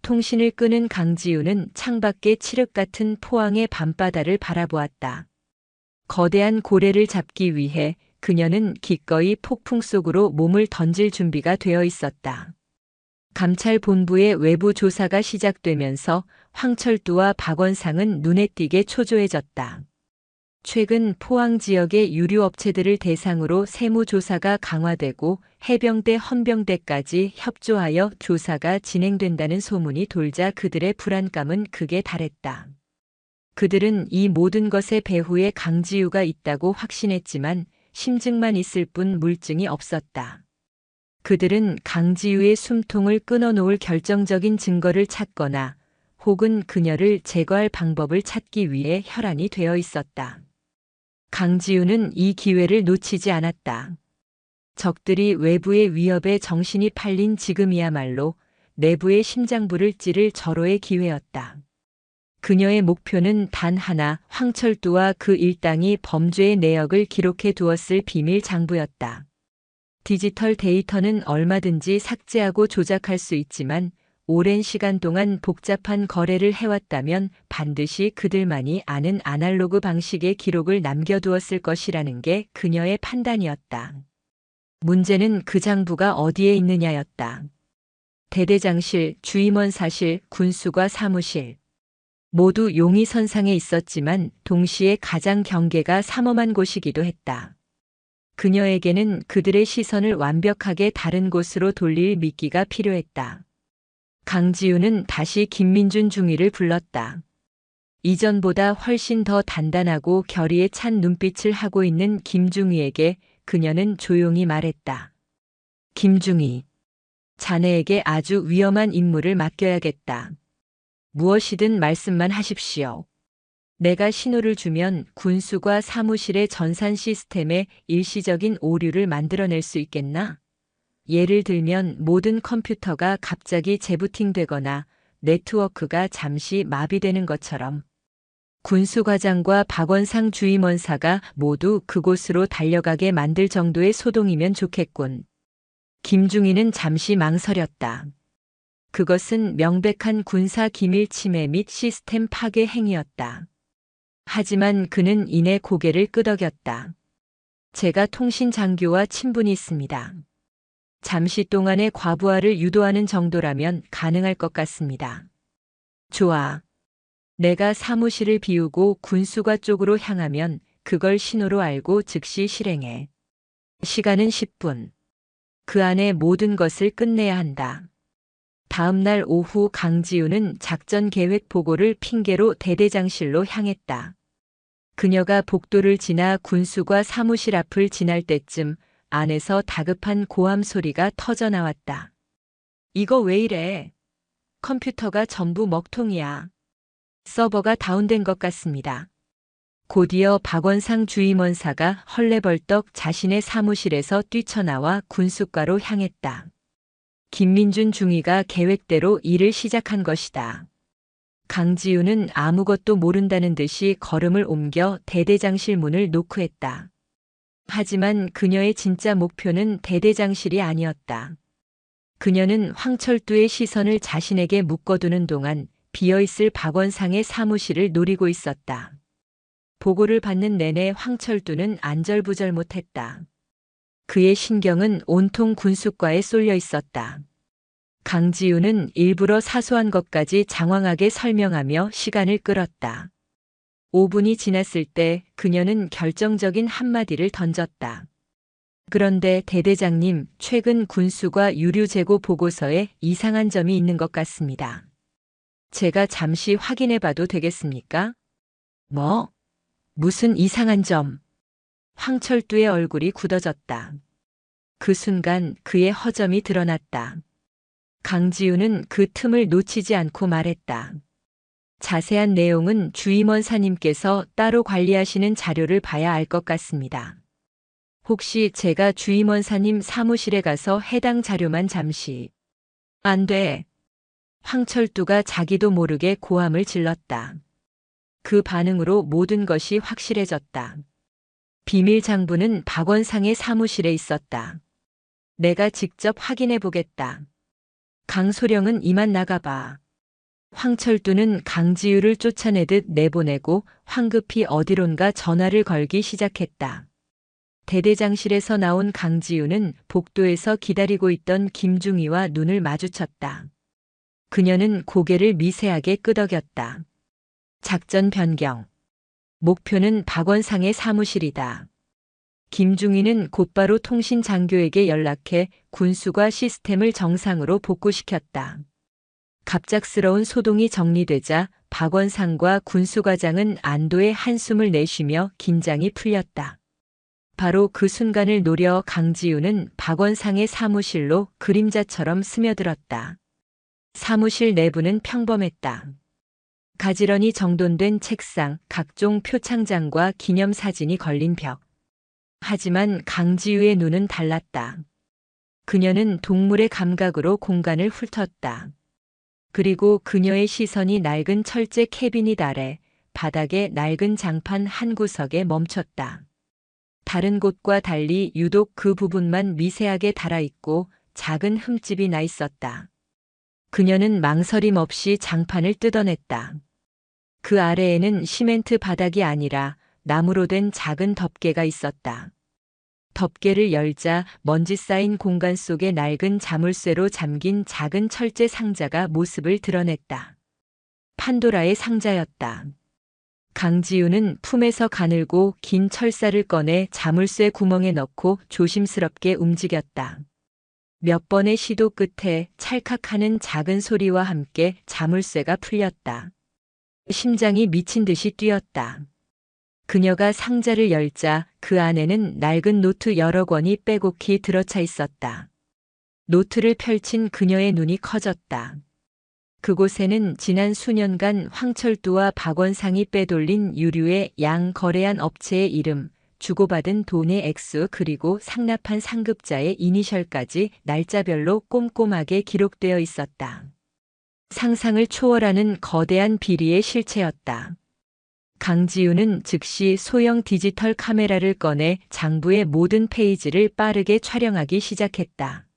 통신을 끄는 강지우는 창밖의 칠흑 같은 포항의 밤바다를 바라보았다. 거대한 고래를 잡기 위해 그녀는 기꺼이 폭풍 속으로 몸을 던질 준비가 되어 있었다. 감찰본부의 외부 조사가 시작되면서 황철두와 박원상은 눈에 띄게 초조해졌다. 최근 포항 지역의 유류업체들을 대상으로 세무조사가 강화되고 해병대 헌병대까지 협조하여 조사가 진행된다는 소문이 돌자 그들의 불안감은 극에 달했다. 그들은 이 모든 것의 배후에 강지우가 있다고 확신했지만 심증만 있을 뿐 물증이 없었다. 그들은 강지우의 숨통을 끊어놓을 결정적인 증거를 찾거나 혹은 그녀를 제거할 방법을 찾기 위해 혈안이 되어 있었다. 강지우는 이 기회를 놓치지 않았다. 적들이 외부의 위협에 정신이 팔린 지금이야말로 내부의 심장부를 찌를 절호의 기회였다. 그녀의 목표는 단 하나, 황철두와 그 일당이 범죄의 내역을 기록해 두었을 비밀 장부였다. 디지털 데이터는 얼마든지 삭제하고 조작할 수 있지만 오랜 시간 동안 복잡한 거래를 해왔다면 반드시 그들만이 아는 아날로그 방식의 기록을 남겨두었을 것이라는 게 그녀의 판단이었다. 문제는 그 장부가 어디에 있느냐였다. 대대장실, 주임원사실, 군수과 사무실. 모두 용의선상에 있었지만 동시에 가장 경계가 삼엄한 곳이기도 했다. 그녀에게는 그들의 시선을 완벽하게 다른 곳으로 돌릴 미끼가 필요했다. 강지우는 다시 김민준 중위를 불렀다. 이전보다 훨씬 더 단단하고 결의에 찬 눈빛을 하고 있는 김중위에게 그녀는 조용히 말했다. 김중위, 자네에게 아주 위험한 임무를 맡겨야겠다. 무엇이든 말씀만 하십시오. 내가 신호를 주면 군수과 사무실의 전산 시스템에 일시적인 오류를 만들어낼 수 있겠나? 예를 들면 모든 컴퓨터가 갑자기 재부팅되거나 네트워크가 잠시 마비되는 것처럼. 군수과장과 박원상 주임원사가 모두 그곳으로 달려가게 만들 정도의 소동이면 좋겠군. 김중희는 잠시 망설였다. 그것은 명백한 군사 기밀 침해 및 시스템 파괴 행위였다. 하지만 그는 이내 고개를 끄덕였다. 제가 통신 장교와 친분이 있습니다. 잠시 동안의 과부하를 유도하는 정도라면 가능할 것 같습니다. 좋아. 내가 사무실을 비우고 군수가 쪽으로 향하면 그걸 신호로 알고 즉시 실행해. 시간은 10분. 그 안에 모든 것을 끝내야 한다. 다음 날 오후 강지우는 작전 계획 보고를 핑계로 대대장실로 향했다. 그녀가 복도를 지나 군수과 사무실 앞을 지날 때쯤 안에서 다급한 고함 소리가 터져 나왔다. 이거 왜 이래? 컴퓨터가 전부 먹통이야. 서버가 다운된 것 같습니다. 곧이어 박원상 주임원사가 헐레벌떡 자신의 사무실에서 뛰쳐나와 군수과로 향했다. 김민준 중위가 계획대로 일을 시작한 것이다. 강지우는 아무것도 모른다는 듯이 걸음을 옮겨 대대장실 문을 노크했다. 하지만 그녀의 진짜 목표는 대대장실이 아니었다. 그녀는 황철두의 시선을 자신에게 묶어두는 동안 비어있을 박원상의 사무실을 노리고 있었다. 보고를 받는 내내 황철두는 안절부절 못했다. 그의 신경은 온통 군수과에 쏠려 있었다. 강지우는 일부러 사소한 것까지 장황하게 설명하며 시간을 끌었다. 5분이 지났을 때 그녀는 결정적인 한마디를 던졌다. 그런데 대대장님, 최근 군수과 유류 재고 보고서에 이상한 점이 있는 것 같습니다. 제가 잠시 확인해 봐도 되겠습니까? 뭐? 무슨 이상한 점? 황철두의 얼굴이 굳어졌다. 그 순간 그의 허점이 드러났다. 강지우는 그 틈을 놓치지 않고 말했다. 자세한 내용은 주임원사님께서 따로 관리하시는 자료를 봐야 알 것 같습니다. 혹시 제가 주임원사님 사무실에 가서 해당 자료만 잠시. 안 돼. 황철두가 자기도 모르게 고함을 질렀다. 그 반응으로 모든 것이 확실해졌다. 비밀 장부는 박원상의 사무실에 있었다. 내가 직접 확인해 보겠다. 강소령은 이만 나가봐. 황철두는 강지우를 쫓아내듯 내보내고 황급히 어디론가 전화를 걸기 시작했다. 대대장실에서 나온 강지우는 복도에서 기다리고 있던 김중희와 눈을 마주쳤다. 그녀는 고개를 미세하게 끄덕였다. 작전 변경. 목표는 박원상의 사무실이다. 김중희는 곧바로 통신장교에게 연락해 군수과 시스템을 정상으로 복구시켰다. 갑작스러운 소동이 정리되자 박원상과 군수과장은 안도의 한숨을 내쉬며 긴장이 풀렸다. 바로 그 순간을 노려 강지우는 박원상의 사무실로 그림자처럼 스며들었다. 사무실 내부는 평범했다. 가지런히 정돈된 책상, 각종 표창장과 기념사진이 걸린 벽. 하지만 강지우의 눈은 달랐다. 그녀는 동물의 감각으로 공간을 훑었다. 그리고 그녀의 시선이 낡은 철제 캐비닛 아래 바닥에 낡은 장판 한 구석에 멈췄다. 다른 곳과 달리 유독 그 부분만 미세하게 달아있고 작은 흠집이 나 있었다. 그녀는 망설임 없이 장판을 뜯어냈다. 그 아래에는 시멘트 바닥이 아니라 나무로 된 작은 덮개가 있었다. 덮개를 열자 먼지 쌓인 공간 속에 낡은 자물쇠로 잠긴 작은 철제 상자가 모습을 드러냈다. 판도라의 상자였다. 강지우는 품에서 가늘고 긴 철사를 꺼내 자물쇠 구멍에 넣고 조심스럽게 움직였다. 몇 번의 시도 끝에 찰칵하는 작은 소리와 함께 자물쇠가 풀렸다. 심장이 미친 듯이 뛰었다. 그녀가 상자를 열자 그 안에는 낡은 노트 여러 권이 빼곡히 들어차 있었다. 노트를 펼친 그녀의 눈이 커졌다. 그곳에는 지난 수년간 황철두와 박원상이 빼돌린 유류의 양 거래한 업체의 이름, 주고받은 돈의 액수 그리고 상납한 상급자의 이니셜까지 날짜별로 꼼꼼하게 기록되어 있었다. 상상을 초월하는 거대한 비리의 실체였다. 강지우는 즉시 소형 디지털 카메라를 꺼내 장부의 모든 페이지를 빠르게 촬영하기 시작했다.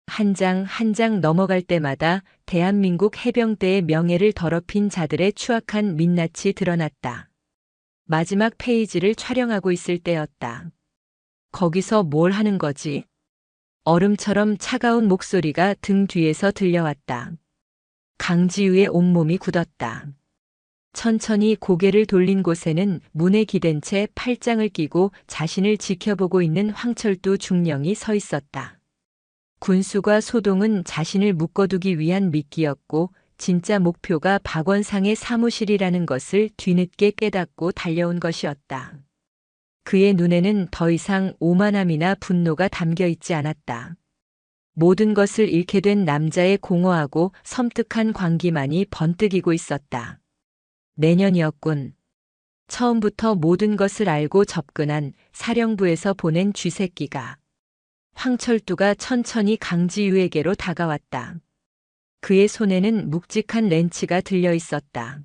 한 장 한 장 넘어갈 때마다 대한민국 해병대의 명예를 더럽힌 자들의 추악한 민낯이 드러났다. 마지막 페이지를 촬영하고 있을 때였다. 거기서 뭘 하는 거지? 얼음처럼 차가운 목소리가 등 뒤에서 들려왔다. 강지우의 온몸이 굳었다. 천천히 고개를 돌린 곳에는 문에 기댄 채 팔짱을 끼고 자신을 지켜보고 있는 황철두 중령이 서 있었다. 군수과 소동은 자신을 묶어두기 위한 미끼였고 진짜 목표가 박원상의 사무실이라는 것을 뒤늦게 깨닫고 달려온 것이었다. 그의 눈에는 더 이상 오만함이나 분노가 담겨 있지 않았다. 모든 것을 잃게 된 남자의 공허하고 섬뜩한 광기만이 번뜩이고 있었다. 내년이었군. 처음부터 모든 것을 알고 접근한 사령부에서 보낸 쥐새끼가. 황철두가 천천히 강지우에게로 다가왔다. 그의 손에는 묵직한 렌치가 들려 있었다.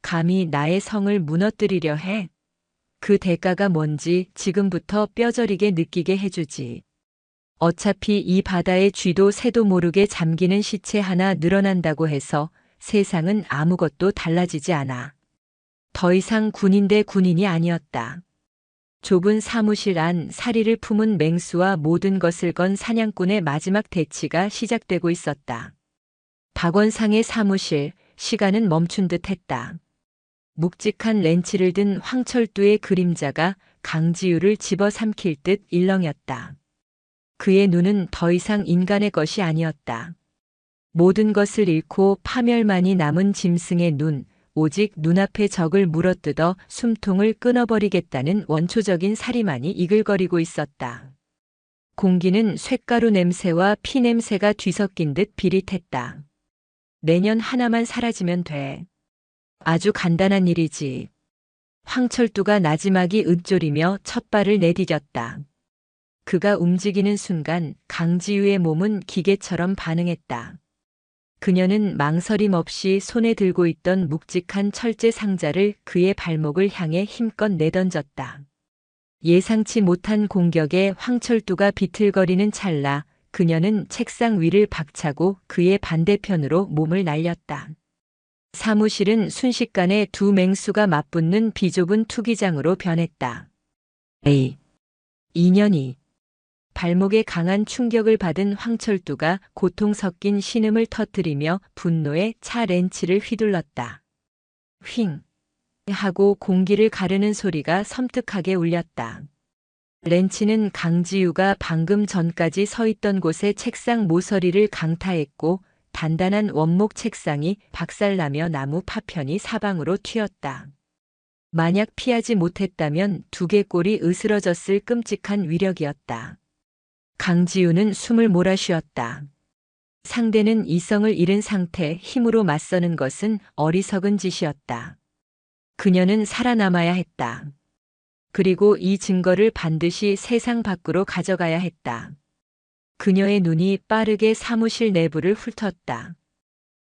감히 나의 성을 무너뜨리려 해? 그 대가가 뭔지 지금부터 뼈저리게 느끼게 해주지. 어차피 이 바다의 쥐도 새도 모르게 잠기는 시체 하나 늘어난다고 해서 세상은 아무것도 달라지지 않아. 더 이상 군인 대 군인이 아니었다. 좁은 사무실 안 사리를 품은 맹수와 모든 것을 건 사냥꾼의 마지막 대치가 시작되고 있었다. 박원상의 사무실, 시간은 멈춘 듯 했다. 묵직한 렌치를 든 황철두의 그림자가 강지우를 집어삼킬 듯 일렁였다. 그의 눈은 더 이상 인간의 것이 아니었다. 모든 것을 잃고 파멸만이 남은 짐승의 눈, 오직 눈앞의 적을 물어뜯어 숨통을 끊어버리겠다는 원초적인 살이만이 이글거리고 있었다. 공기는 쇳가루 냄새와 피 냄새가 뒤섞인 듯 비릿했다. 내년 하나만 사라지면 돼. 아주 간단한 일이지. 황철두가 나지막이 읊조리며 첫 발을 내디뎠다. 그가 움직이는 순간 강지우의 몸은 기계처럼 반응했다. 그녀는 망설임 없이 손에 들고 있던 묵직한 철제 상자를 그의 발목을 향해 힘껏 내던졌다. 예상치 못한 공격에 황철두가 비틀거리는 찰나 그녀는 책상 위를 박차고 그의 반대편으로 몸을 날렸다. 사무실은 순식간에 두 맹수가 맞붙는 비좁은 투기장으로 변했다. 에이, 인연이. 발목에 강한 충격을 받은 황철두가 고통 섞인 신음을 터뜨리며 분노에 차 렌치를 휘둘렀다. 휑! 하고 공기를 가르는 소리가 섬뜩하게 울렸다. 렌치는 강지우가 방금 전까지 서 있던 곳의 책상 모서리를 강타했고 단단한 원목 책상이 박살나며 나무 파편이 사방으로 튀었다. 만약 피하지 못했다면 두개골이 으스러졌을 끔찍한 위력이었다. 강지우는 숨을 몰아쉬었다. 상대는 이성을 잃은 상태 힘으로 맞서는 것은 어리석은 짓이었다. 그녀는 살아남아야 했다. 그리고 이 증거를 반드시 세상 밖으로 가져가야 했다. 그녀의 눈이 빠르게 사무실 내부를 훑었다.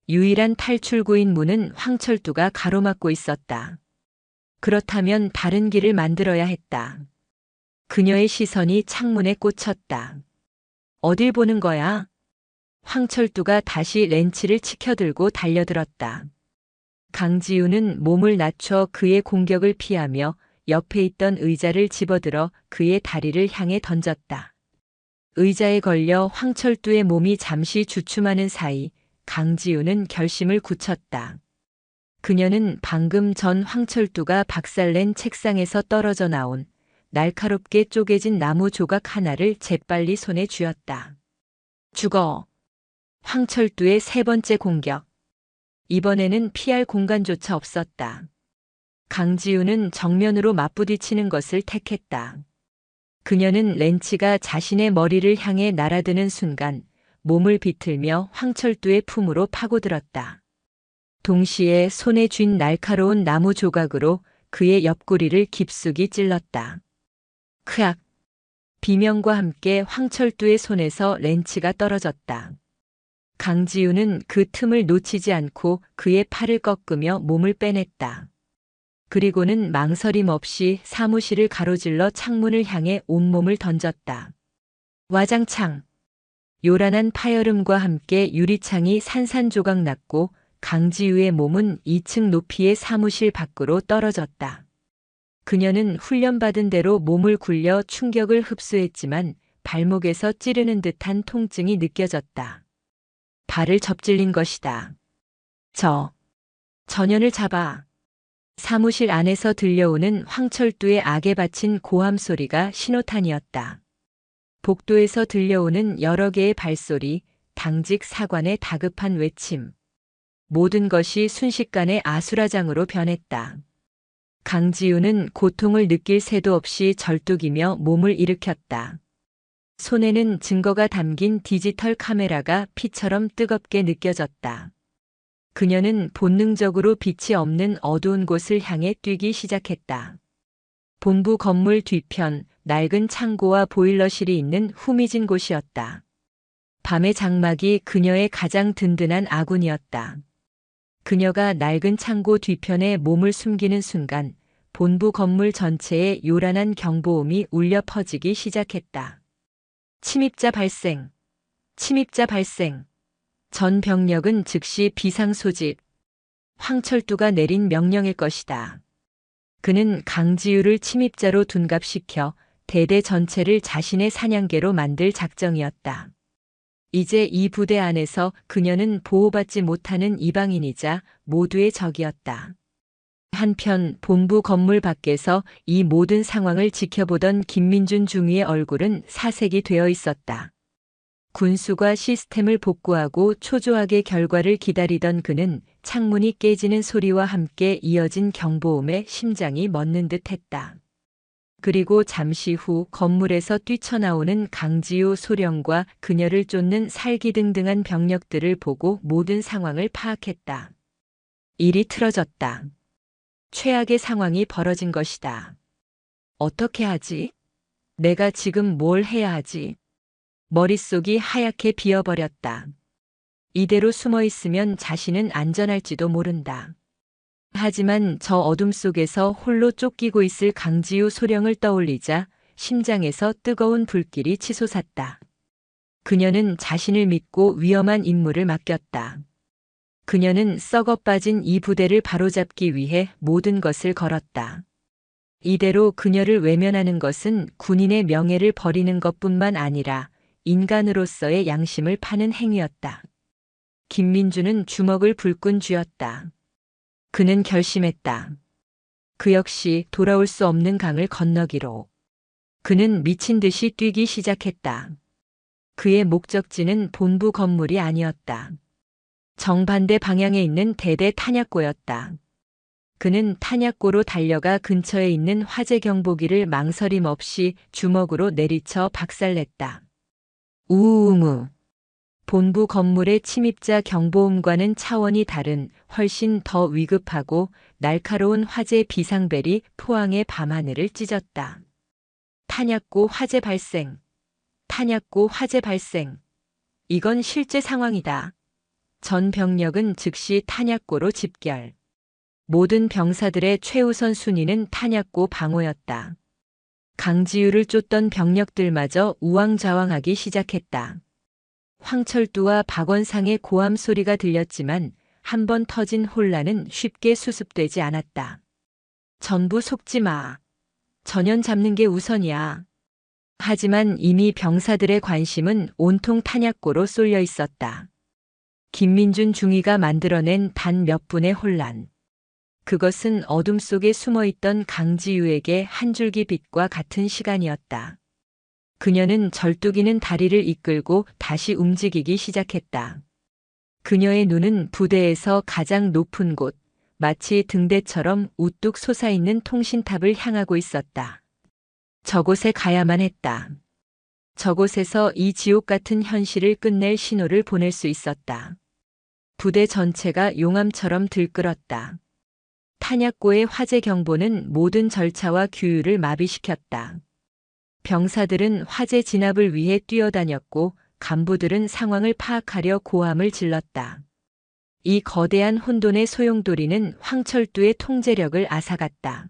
유일한 탈출구인 문은 황철두가 가로막고 있었다. 그렇다면 다른 길을 만들어야 했다. 그녀의 시선이 창문에 꽂혔다. 어딜 보는 거야? 황철두가 다시 렌치를 치켜들고 달려들었다. 강지우는 몸을 낮춰 그의 공격을 피하며 옆에 있던 의자를 집어들어 그의 다리를 향해 던졌다. 의자에 걸려 황철두의 몸이 잠시 주춤하는 사이 강지우는 결심을 굳혔다. 그녀는 방금 전 황철두가 박살낸 책상에서 떨어져 나온 날카롭게 쪼개진 나무 조각 하나를 재빨리 손에 쥐었다. 죽어. 황철두의 세 번째 공격. 이번에는 피할 공간조차 없었다. 강지우는 정면으로 맞부딪히는 것을 택했다. 그녀는 렌치가 자신의 머리를 향해 날아드는 순간 몸을 비틀며 황철두의 품으로 파고들었다. 동시에 손에 쥔 날카로운 나무 조각으로 그의 옆구리를 깊숙이 찔렀다. 크악! 비명과 함께 황철두의 손에서 렌치가 떨어졌다. 강지우는 그 틈을 놓치지 않고 그의 팔을 꺾으며 몸을 빼냈다. 그리고는 망설임 없이 사무실을 가로질러 창문을 향해 온몸을 던졌다. 와장창! 요란한 파열음과 함께 유리창이 산산조각 났고 강지우의 몸은 2층 높이의 사무실 밖으로 떨어졌다. 그녀는 훈련받은 대로 몸을 굴려 충격을 흡수했지만 발목에서 찌르는 듯한 통증이 느껴졌다. 발을 접질린 것이다. 전현을 잡아. 사무실 안에서 들려오는 황철두의 악에 바친 고함 소리가 신호탄이었다. 복도에서 들려오는 여러 개의 발소리, 당직 사관의 다급한 외침. 모든 것이 순식간에 아수라장으로 변했다. 강지우는 고통을 느낄 새도 없이 절뚝이며 몸을 일으켰다. 손에는 증거가 담긴 디지털 카메라가 피처럼 뜨겁게 느껴졌다. 그녀는 본능적으로 빛이 없는 어두운 곳을 향해 뛰기 시작했다. 본부 건물 뒤편 낡은 창고와 보일러실이 있는 후미진 곳이었다. 밤의 장막이 그녀의 가장 든든한 아군이었다. 그녀가 낡은 창고 뒤편에 몸을 숨기는 순간 본부 건물 전체에 요란한 경보음이 울려 퍼지기 시작했다. 침입자 발생! 침입자 발생! 전 병력은 즉시 비상 소집. 황철두가 내린 명령일 것이다. 그는 강지우를 침입자로 둔갑시켜 대대 전체를 자신의 사냥개로 만들 작정이었다. 이제 이 부대 안에서 그녀는 보호받지 못하는 이방인이자 모두의 적이었다. 한편 본부 건물 밖에서 이 모든 상황을 지켜보던 김민준 중위의 얼굴은 사색이 되어 있었다. 군수가 시스템을 복구하고 초조하게 결과를 기다리던 그는 창문이 깨지는 소리와 함께 이어진 경보음에 심장이 멎는 듯했다. 그리고 잠시 후 건물에서 뛰쳐나오는 강지우 소령과 그녀를 쫓는 살기등등한 병력들을 보고 모든 상황을 파악했다. 일이 틀어졌다. 최악의 상황이 벌어진 것이다. 어떻게 하지? 내가 지금 뭘 해야 하지? 머릿속이 하얗게 비어버렸다. 이대로 숨어 있으면 자신은 안전할지도 모른다. 하지만 저 어둠 속에서 홀로 쫓기고 있을 강지우 소령을 떠올리자 심장에서 뜨거운 불길이 치솟았다. 그녀는 자신을 믿고 위험한 임무를 맡겼다. 그녀는 썩어 빠진 이 부대를 바로잡기 위해 모든 것을 걸었다. 이대로 그녀를 외면하는 것은 군인의 명예를 버리는 것뿐만 아니라 인간으로서의 양심을 파는 행위였다. 김민주는 주먹을 불끈 쥐었다. 그는 결심했다. 그 역시 돌아올 수 없는 강을 건너기로. 그는 미친 듯이 뛰기 시작했다. 그의 목적지는 본부 건물이 아니었다. 정반대 방향에 있는 대대 탄약고였다. 그는 탄약고로 달려가 근처에 있는 화재 경보기를 망설임 없이 주먹으로 내리쳐 박살냈다. 우웅우. 본부 건물의 침입자 경보음과는 차원이 다른 훨씬 더 위급하고 날카로운 화재 비상벨이 포항의 밤하늘을 찢었다. 탄약고 화재 발생. 탄약고 화재 발생. 이건 실제 상황이다. 전 병력은 즉시 탄약고로 집결. 모든 병사들의 최우선 순위는 탄약고 방어였다. 강지우를 쫓던 병력들마저 우왕좌왕하기 시작했다. 황철두와 박원상의 고함 소리가 들렸지만 한 번 터진 혼란은 쉽게 수습되지 않았다. 전부 속지 마. 전연 잡는 게 우선이야. 하지만 이미 병사들의 관심은 온통 탄약고로 쏠려 있었다. 김민준 중위가 만들어낸 단 몇 분의 혼란. 그것은 어둠 속에 숨어있던 강지우에게 한 줄기 빛과 같은 시간이었다. 그녀는 절뚝이는 다리를 이끌고 다시 움직이기 시작했다. 그녀의 눈은 부대에서 가장 높은 곳, 마치 등대처럼 우뚝 솟아있는 통신탑을 향하고 있었다. 저곳에 가야만 했다. 저곳에서 이 지옥 같은 현실을 끝낼 신호를 보낼 수 있었다. 부대 전체가 용암처럼 들끓었다. 탄약고의 화재 경보는 모든 절차와 규율을 마비시켰다. 병사들은 화재 진압을 위해 뛰어다녔고 간부들은 상황을 파악하려 고함을 질렀다. 이 거대한 혼돈의 소용돌이는 황철두의 통제력을 앗아갔다.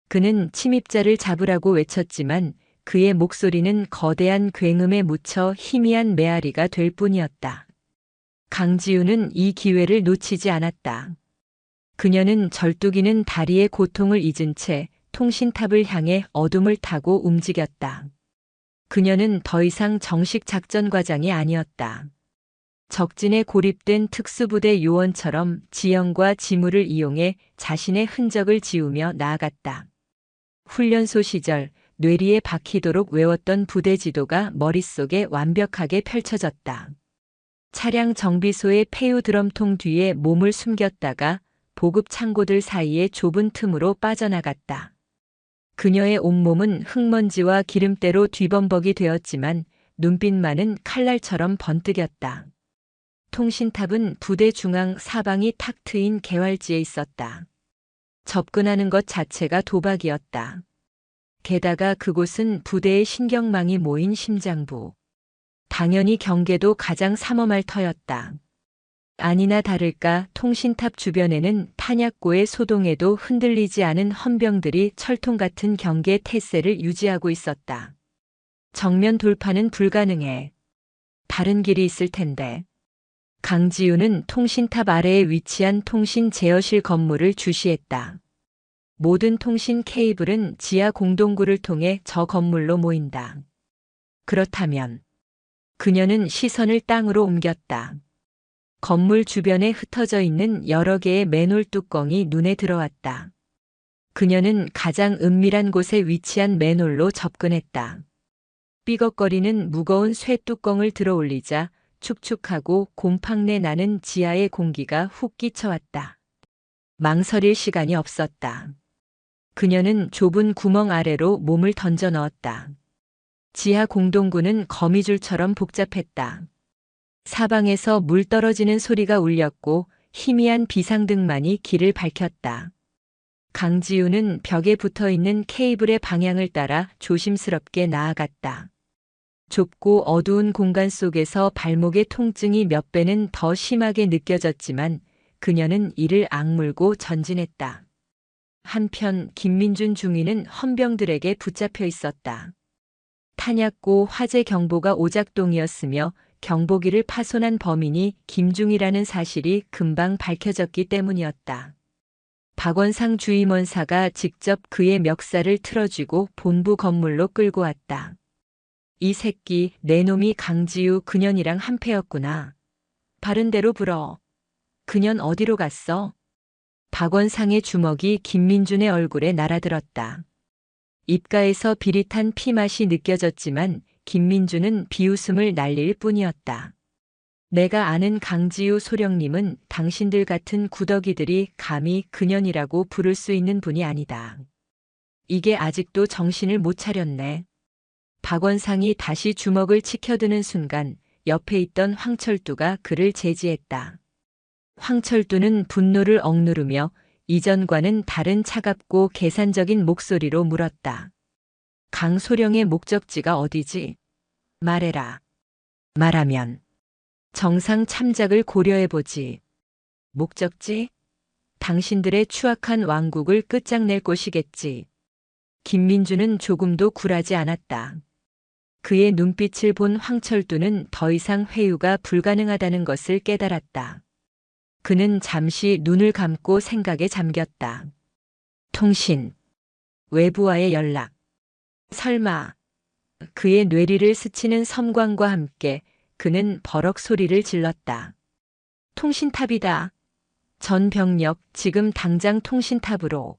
그는 침입자를 잡으라고 외쳤지만 그의 목소리는 거대한 굉음에 묻혀 희미한 메아리가 될 뿐이었다. 강지우는 이 기회를 놓치지 않았다. 그녀는 절뚝이는 다리의 고통을 잊은 채 통신탑을 향해 어둠을 타고 움직였다. 그녀는 더 이상 정식 작전 과장이 아니었다. 적진에 고립된 특수부대 요원처럼 지형과 지물을 이용해 자신의 흔적을 지우며 나아갔다. 훈련소 시절 뇌리에 박히도록 외웠던 부대 지도가 머릿속에 완벽하게 펼쳐졌다. 차량 정비소의 폐유 드럼통 뒤에 몸을 숨겼다가 보급 창고들 사이의 좁은 틈으로 빠져나갔다. 그녀의 온몸은 흙먼지와 기름때로 뒤범벅이 되었지만 눈빛만은 칼날처럼 번뜩였다. 통신탑은 부대 중앙 사방이 탁 트인 개활지에 있었다. 접근하는 것 자체가 도박이었다. 게다가 그곳은 부대의 신경망이 모인 심장부. 당연히 경계도 가장 삼엄할 터였다. 아니나 다를까 통신탑 주변에는 탄약고의 소동에도 흔들리지 않은 헌병들이 철통 같은 경계 태세를 유지하고 있었다. 정면 돌파는 불가능해. 다른 길이 있을 텐데. 강지우는 통신탑 아래에 위치한 통신 제어실 건물을 주시했다. 모든 통신 케이블은 지하 공동구를 통해 저 건물로 모인다. 그렇다면 그녀는 시선을 땅으로 옮겼다. 건물 주변에 흩어져 있는 여러 개의 맨홀 뚜껑이 눈에 들어왔다. 그녀는 가장 은밀한 곳에 위치한 맨홀로 접근했다. 삐걱거리는 무거운 쇠 뚜껑을 들어 올리자 축축하고 곰팡내 나는 지하의 공기가 훅 끼쳐왔다. 망설일 시간이 없었다. 그녀는 좁은 구멍 아래로 몸을 던져 넣었다. 지하 공동구는 거미줄처럼 복잡했다. 사방에서 물 떨어지는 소리가 울렸고 희미한 비상등만이 길을 밝혔다. 강지우는 벽에 붙어 있는 케이블의 방향을 따라 조심스럽게 나아갔다. 좁고 어두운 공간 속에서 발목의 통증이 몇 배는 더 심하게 느껴졌지만 그녀는 이를 악물고 전진했다. 한편 김민준 중위는 헌병들에게 붙잡혀 있었다. 탄약고 화재 경보가 오작동이었으며 경보기를 파손한 범인이 김중이라는 사실이 금방 밝혀졌기 때문이었다. 박원상 주임원사가 직접 그의 멱살을 틀어쥐고 본부 건물로 끌고 왔다. 이 새끼, 내 놈이 강지우 그년이랑 한패였구나. 바른대로 불어. 그년 어디로 갔어? 박원상의 주먹이 김민준의 얼굴에 날아들었다. 입가에서 비릿한 피맛이 느껴졌지만 김민준은 비웃음을 날릴 뿐이었다. 내가 아는 강지우 소령님은 당신들 같은 구더기들이 감히 그년이라고 부를 수 있는 분이 아니다. 이게 아직도 정신을 못 차렸네. 박원상이 다시 주먹을 치켜드는 순간 옆에 있던 황철두가 그를 제지했다. 황철두는 분노를 억누르며 이전과는 다른 차갑고 계산적인 목소리로 물었다. 강소령의 목적지가 어디지? 말해라. 말하면 정상 참작을 고려해보지. 목적지? 당신들의 추악한 왕국을 끝장낼 곳이겠지. 김민주는 조금도 굴하지 않았다. 그의 눈빛을 본 황철두는 더 이상 회유가 불가능하다는 것을 깨달았다. 그는 잠시 눈을 감고 생각에 잠겼다. 통신, 외부와의 연락. 설마. 그의 뇌리를 스치는 섬광과 함께 그는 버럭 소리를 질렀다. 통신탑이다. 전 병력 지금 당장 통신탑으로.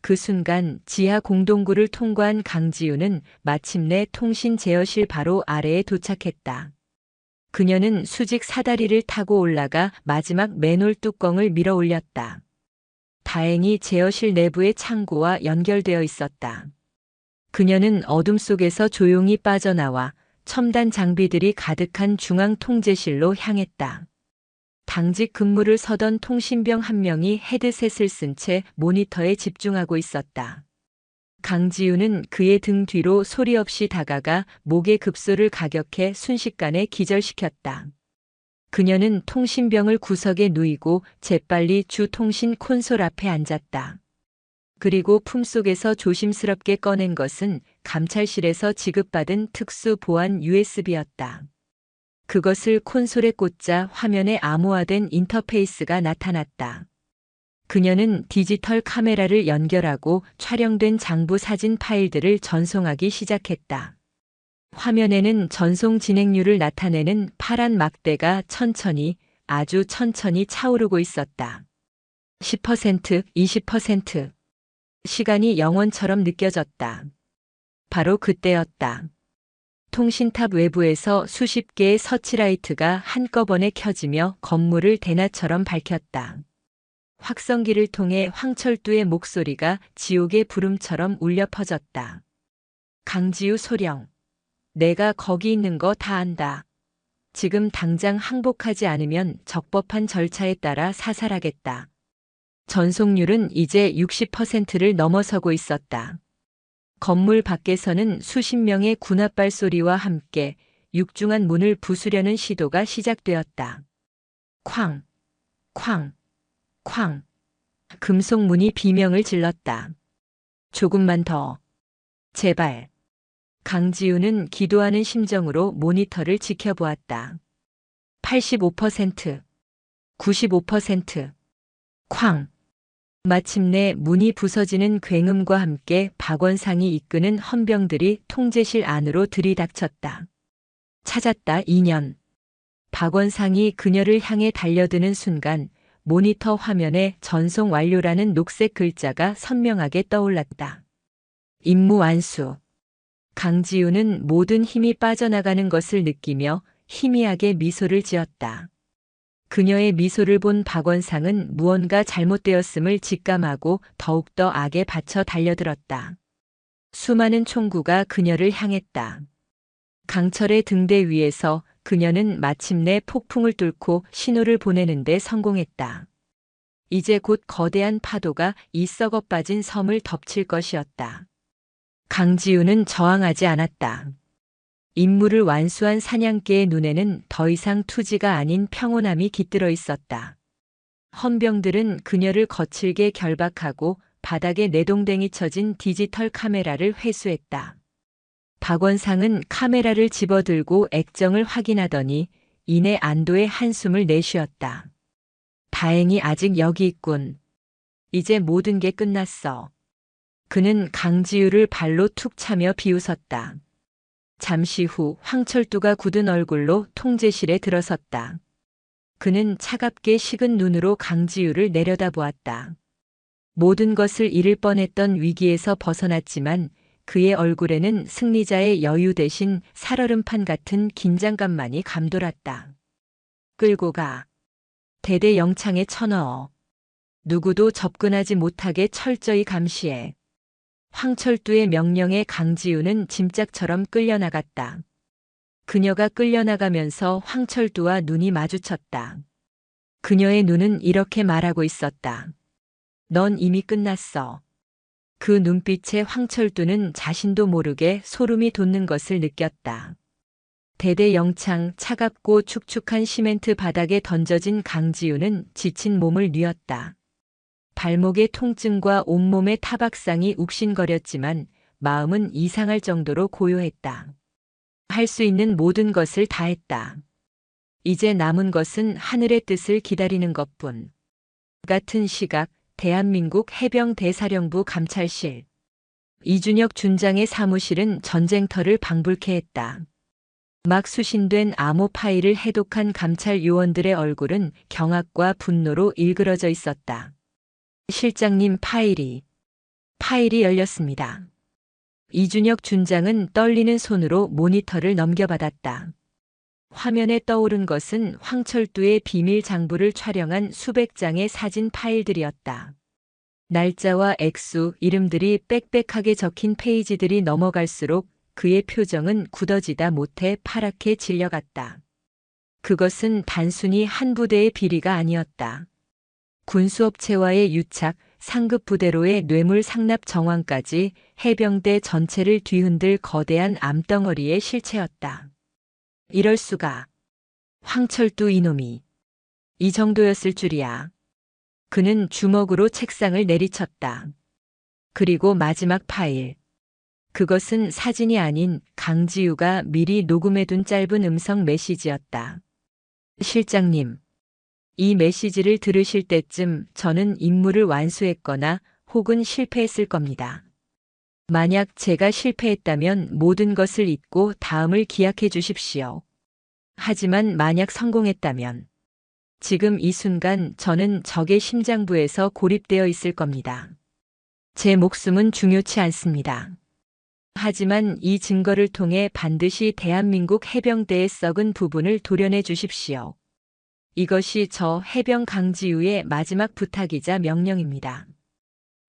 그 순간 지하 공동구를 통과한 강지우는 마침내 통신 제어실 바로 아래에 도착했다. 그녀는 수직 사다리를 타고 올라가 마지막 맨홀 뚜껑을 밀어 올렸다. 다행히 제어실 내부의 창고와 연결되어 있었다. 그녀는 어둠 속에서 조용히 빠져나와 첨단 장비들이 가득한 중앙 통제실로 향했다. 당직 근무를 서던 통신병 한 명이 헤드셋을 쓴 채 모니터에 집중하고 있었다. 강지우는 그의 등 뒤로 소리 없이 다가가 목의 급소를 가격해 순식간에 기절시켰다. 그녀는 통신병을 구석에 누이고 재빨리 주 통신 콘솔 앞에 앉았다. 그리고 품속에서 조심스럽게 꺼낸 것은 감찰실에서 지급받은 특수 보안 USB였다. 그것을 콘솔에 꽂자 화면에 암호화된 인터페이스가 나타났다. 그녀는 디지털 카메라를 연결하고 촬영된 장부 사진 파일들을 전송하기 시작했다. 화면에는 전송 진행률을 나타내는 파란 막대가 천천히, 아주 천천히 차오르고 있었다. 10%, 20%. 시간이 영원처럼 느껴졌다. 바로 그때였다. 통신탑 외부에서 수십 개의 서치라이트가 한꺼번에 켜지며 건물을 대낮처럼 밝혔다. 확성기를 통해 황철두의 목소리가 지옥의 부름처럼 울려 퍼졌다. 강지우 소령. 내가 거기 있는 거 다 안다. 지금 당장 항복하지 않으면 적법한 절차에 따라 사살하겠다. 전속률은 이제 60%를 넘어서고 있었다. 건물 밖에서는 수십 명의 군합발 소리와 함께 육중한 문을 부수려는 시도가 시작되었다. 쾅, 쾅, 쾅. 금속 문이 비명을 질렀다. 조금만 더. 제발. 강지우는 기도하는 심정으로 모니터를 지켜보았다. 85%, 95%. 쾅. 마침내 문이 부서지는 굉음과 함께 박원상이 이끄는 헌병들이 통제실 안으로 들이닥쳤다. 찾았다 2년. 박원상이 그녀를 향해 달려드는 순간 모니터 화면에 전송 완료라는 녹색 글자가 선명하게 떠올랐다. 임무 완수. 강지우는 모든 힘이 빠져나가는 것을 느끼며 희미하게 미소를 지었다. 그녀의 미소를 본 박원상은 무언가 잘못되었음을 직감하고 더욱더 악에 받쳐 달려들었다. 수많은 총구가 그녀를 향했다. 강철의 등대 위에서 그녀는 마침내 폭풍을 뚫고 신호를 보내는 데 성공했다. 이제 곧 거대한 파도가 이 썩어 빠진 섬을 덮칠 것이었다. 강지우는 저항하지 않았다. 임무를 완수한 사냥개의 눈에는 더 이상 투지가 아닌 평온함이 깃들어 있었다. 헌병들은 그녀를 거칠게 결박하고 바닥에 내동댕이 쳐진 디지털 카메라를 회수했다. 박원상은 카메라를 집어들고 액정을 확인하더니 이내 안도의 한숨을 내쉬었다. 다행히 아직 여기 있군. 이제 모든 게 끝났어. 그는 강지우를 발로 툭 차며 비웃었다. 잠시 후 황철두가 굳은 얼굴로 통제실에 들어섰다. 그는 차갑게 식은 눈으로 강지우를 내려다보았다. 모든 것을 잃을 뻔했던 위기에서 벗어났지만 그의 얼굴에는 승리자의 여유 대신 살얼음판 같은 긴장감만이 감돌았다. 끌고 가. 대대 영창에 쳐넣어. 누구도 접근하지 못하게 철저히 감시해. 황철두의 명령에 강지우는 짐짝처럼 끌려나갔다. 그녀가 끌려나가면서 황철두와 눈이 마주쳤다. 그녀의 눈은 이렇게 말하고 있었다. 넌 이미 끝났어. 그 눈빛에 황철두는 자신도 모르게 소름이 돋는 것을 느꼈다. 대대 영창 차갑고 축축한 시멘트 바닥에 던져진 강지우는 지친 몸을 뉘었다. 발목의 통증과 온몸의 타박상이 욱신거렸지만 마음은 이상할 정도로 고요했다. 할 수 있는 모든 것을 다했다. 이제 남은 것은 하늘의 뜻을 기다리는 것뿐. 같은 시각 대한민국 해병대사령부 감찰실. 이준혁 준장의 사무실은 전쟁터를 방불케 했다. 막 수신된 암호 파일을 해독한 감찰 요원들의 얼굴은 경악과 분노로 일그러져 있었다. 실장님 파일이 열렸습니다. 이준혁 준장은 떨리는 손으로 모니터를 넘겨받았다. 화면에 떠오른 것은 황철두의 비밀 장부를 촬영한 수백 장의 사진 파일들이었다. 날짜와 액수, 이름들이 빽빽하게 적힌 페이지들이 넘어갈수록 그의 표정은 굳어지다 못해 파랗게 질려갔다. 그것은 단순히 한 부대의 비리가 아니었다. 군수업체와의 유착, 상급 부대로의 뇌물 상납 정황까지 해병대 전체를 뒤흔들 거대한 암덩어리의 실체였다. 이럴 수가. 황철두 이놈이. 이 정도였을 줄이야. 그는 주먹으로 책상을 내리쳤다. 그리고 마지막 파일. 그것은 사진이 아닌 강지우가 미리 녹음해둔 짧은 음성 메시지였다. 실장님. 이 메시지를 들으실 때쯤 저는 임무를 완수했거나 혹은 실패했을 겁니다. 만약 제가 실패했다면 모든 것을 잊고 다음을 기약해 주십시오. 하지만 만약 성공했다면 지금 이 순간 저는 적의 심장부에서 고립되어 있을 겁니다. 제 목숨은 중요치 않습니다. 하지만 이 증거를 통해 반드시 대한민국 해병대의 썩은 부분을 도려내 주십시오. 이것이 저 해병 강지우의 마지막 부탁이자 명령입니다.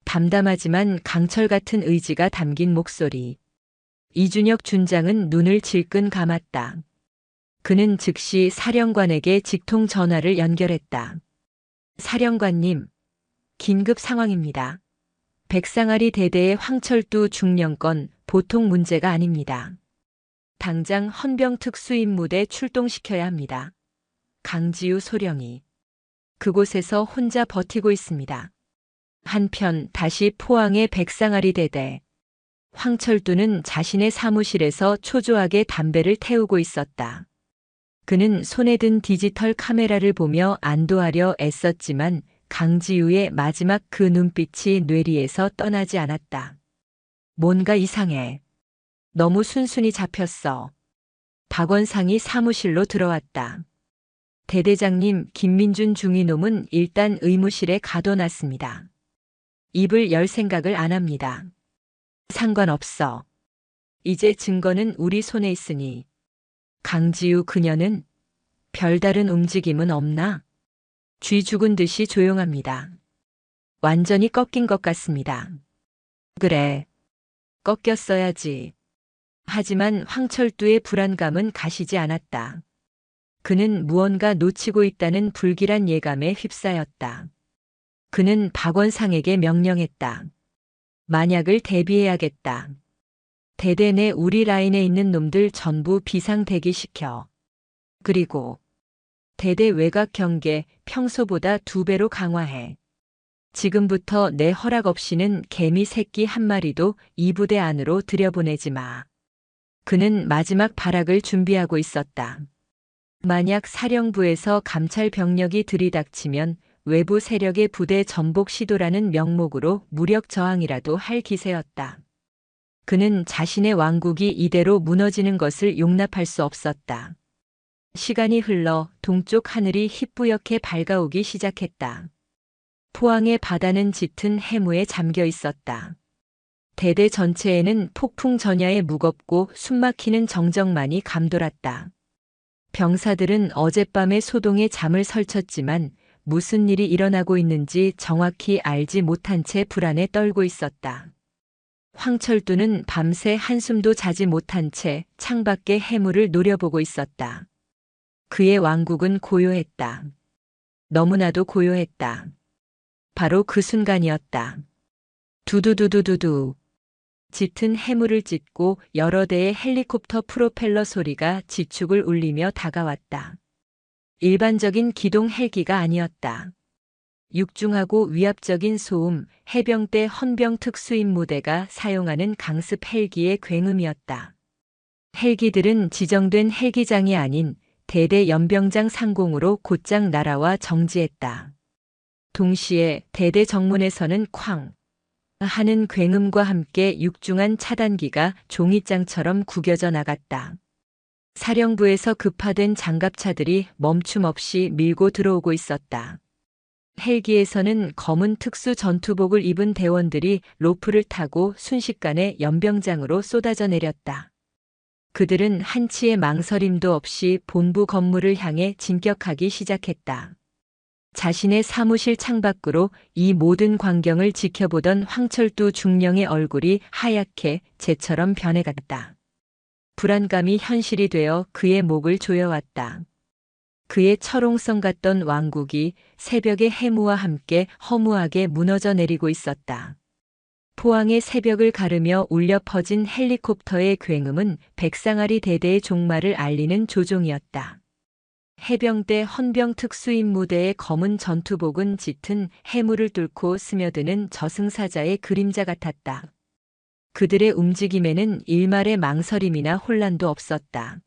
담담하지만 강철 같은 의지가 담긴 목소리. 이준혁 준장은 눈을 질끈 감았다. 그는 즉시 사령관에게 직통 전화를 연결했다. 사령관님, 긴급 상황입니다. 백상아리 대대의 황철두 중령권 보통 문제가 아닙니다. 당장 헌병특수임무대 출동시켜야 합니다. 강지우 소령이 그곳에서 혼자 버티고 있습니다. 한편 다시 포항의 백상아리 대대. 황철두는 자신의 사무실에서 초조하게 담배를 태우고 있었다. 그는 손에 든 디지털 카메라를 보며 안도하려 애썼지만 강지우의 마지막 그 눈빛이 뇌리에서 떠나지 않았다. 뭔가 이상해. 너무 순순히 잡혔어. 박원상이 사무실로 들어왔다. 대대장님, 김민준 중위놈은 일단 의무실에 가둬놨습니다. 입을 열 생각을 안 합니다. 상관없어. 이제 증거는 우리 손에 있으니. 강지우 그녀는 별다른 움직임은 없나? 쥐 죽은 듯이 조용합니다. 완전히 꺾인 것 같습니다. 그래. 꺾였어야지. 하지만 황철두의 불안감은 가시지 않았다. 그는 무언가 놓치고 있다는 불길한 예감에 휩싸였다. 그는 박원상에게 명령했다. 만약을 대비해야겠다. 대대 내 우리 라인에 있는 놈들 전부 비상 대기시켜. 그리고 대대 외곽 경계 평소보다 2배로 강화해. 지금부터 내 허락 없이는 개미 새끼 한 마리도 이 부대 안으로 들여보내지 마. 그는 마지막 발악을 준비하고 있었다. 만약 사령부에서 감찰 병력이 들이닥치면 외부 세력의 부대 전복 시도라는 명목으로 무력 저항이라도 할 기세였다. 그는 자신의 왕국이 이대로 무너지는 것을 용납할 수 없었다. 시간이 흘러 동쪽 하늘이 희뿌옇게 밝아오기 시작했다. 포항의 바다는 짙은 해무에 잠겨 있었다. 대대 전체에는 폭풍 전야의 무겁고 숨막히는 정적만이 감돌았다. 병사들은 어젯밤의 소동에 잠을 설쳤지만 무슨 일이 일어나고 있는지 정확히 알지 못한 채 불안에 떨고 있었다. 황철두는 밤새 한숨도 자지 못한 채 창밖의 해무를 노려보고 있었다. 그의 왕국은 고요했다. 너무나도 고요했다. 바로 그 순간이었다. 두두두두두두. 짙은 해무를 찢고 여러 대의 헬리콥터 프로펠러 소리가 지축을 울리며 다가왔다. 일반적인 기동 헬기가 아니었다. 육중하고 위압적인 소음, 해병대 헌병 특수임무대가 사용하는 강습 헬기의 굉음이었다. 헬기들은 지정된 헬기장이 아닌 대대 연병장 상공으로 곧장 날아와 정지했다. 동시에 대대 정문에서는 쾅 하는 굉음과 함께 육중한 차단기가 종이장처럼 구겨져 나갔다. 사령부에서 급파된 장갑차들이 멈춤 없이 밀고 들어오고 있었다. 헬기에서는 검은 특수 전투복을 입은 대원들이 로프를 타고 순식간에 연병장으로 쏟아져 내렸다. 그들은 한치의 망설임도 없이 본부 건물을 향해 진격하기 시작했다. 자신의 사무실 창밖으로 이 모든 광경을 지켜보던 황철두 중령의 얼굴이 하얗게 재처럼 변해갔다. 불안감이 현실이 되어 그의 목을 조여왔다. 그의 철옹성 같던 왕국이 새벽의 해무와 함께 허무하게 무너져 내리고 있었다. 포항의 새벽을 가르며 울려 퍼진 헬리콥터의 굉음은 백상아리 대대의 종말을 알리는 조종이었다. 해병대 헌병 특수임무대의 검은 전투복은 짙은 해무를 뚫고 스며드는 저승사자의 그림자 같았다. 그들의 움직임에는 일말의 망설임이나 혼란도 없었다.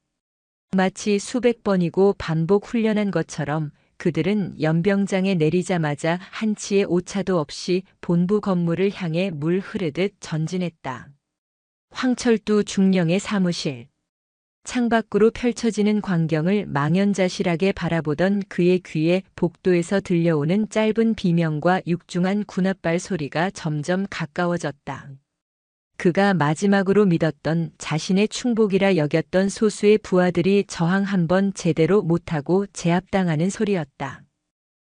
마치 수백 번이고 반복 훈련한 것처럼 그들은 연병장에 내리자마자 한치의 오차도 없이 본부 건물을 향해 물 흐르듯 전진했다. 황철두 중령의 사무실. 창밖으로 펼쳐지는 광경을 망연자실하게 바라보던 그의 귀에 복도에서 들려오는 짧은 비명과 육중한 군홧발 소리가 점점 가까워졌다. 그가 마지막으로 믿었던 자신의 충복이라 여겼던 소수의 부하들이 저항 한번 제대로 못하고 제압당하는 소리였다.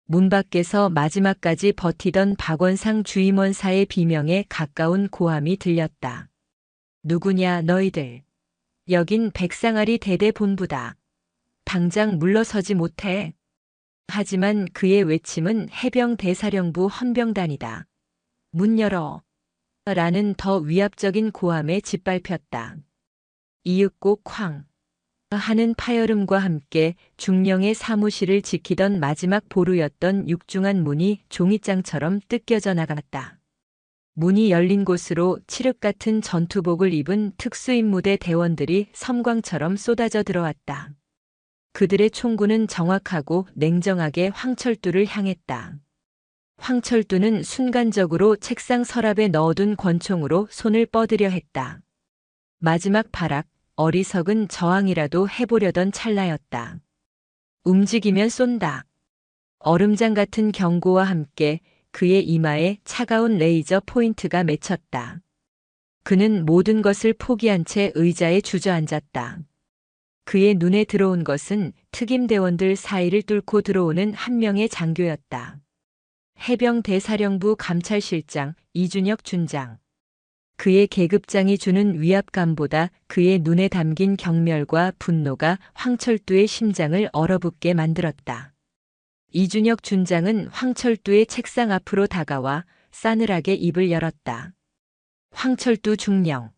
문 밖에서 마지막까지 버티던 박원상 주임원사의 비명에 가까운 고함이 들렸다. 누구냐 너희들. 여긴 백상아리 대대 본부다. 당장 물러서지 못해. 하지만 그의 외침은 해병 대사령부 헌병단이다. 문 열어. 라는 더 위압적인 고함에 짓밟혔다. 이윽고 쾅 하는 파열음과 함께 중령의 사무실을 지키던 마지막 보루였던 육중한 문이 종이장처럼 뜯겨져 나갔다. 문이 열린 곳으로 칠흑 같은 전투복을 입은 특수임무대 대원들이 섬광처럼 쏟아져 들어왔다. 그들의 총구는 정확하고 냉정하게 황철두를 향했다. 황철두는 순간적으로 책상 서랍에 넣어둔 권총으로 손을 뻗으려 했다. 마지막 발악, 어리석은 저항이라도 해보려던 찰나였다. 움직이면 쏜다. 얼음장 같은 경고와 함께 그의 이마에 차가운 레이저 포인트가 맺혔다. 그는 모든 것을 포기한 채 의자에 주저앉았다. 그의 눈에 들어온 것은 특임대원들 사이를 뚫고 들어오는 한 명의 장교였다. 해병대사령부 감찰실장 이준혁 준장. 그의 계급장이 주는 위압감보다 그의 눈에 담긴 경멸과 분노가 황철두의 심장을 얼어붙게 만들었다. 이준혁 준장은 황철두의 책상 앞으로 다가와 싸늘하게 입을 열었다. 황철두 중령.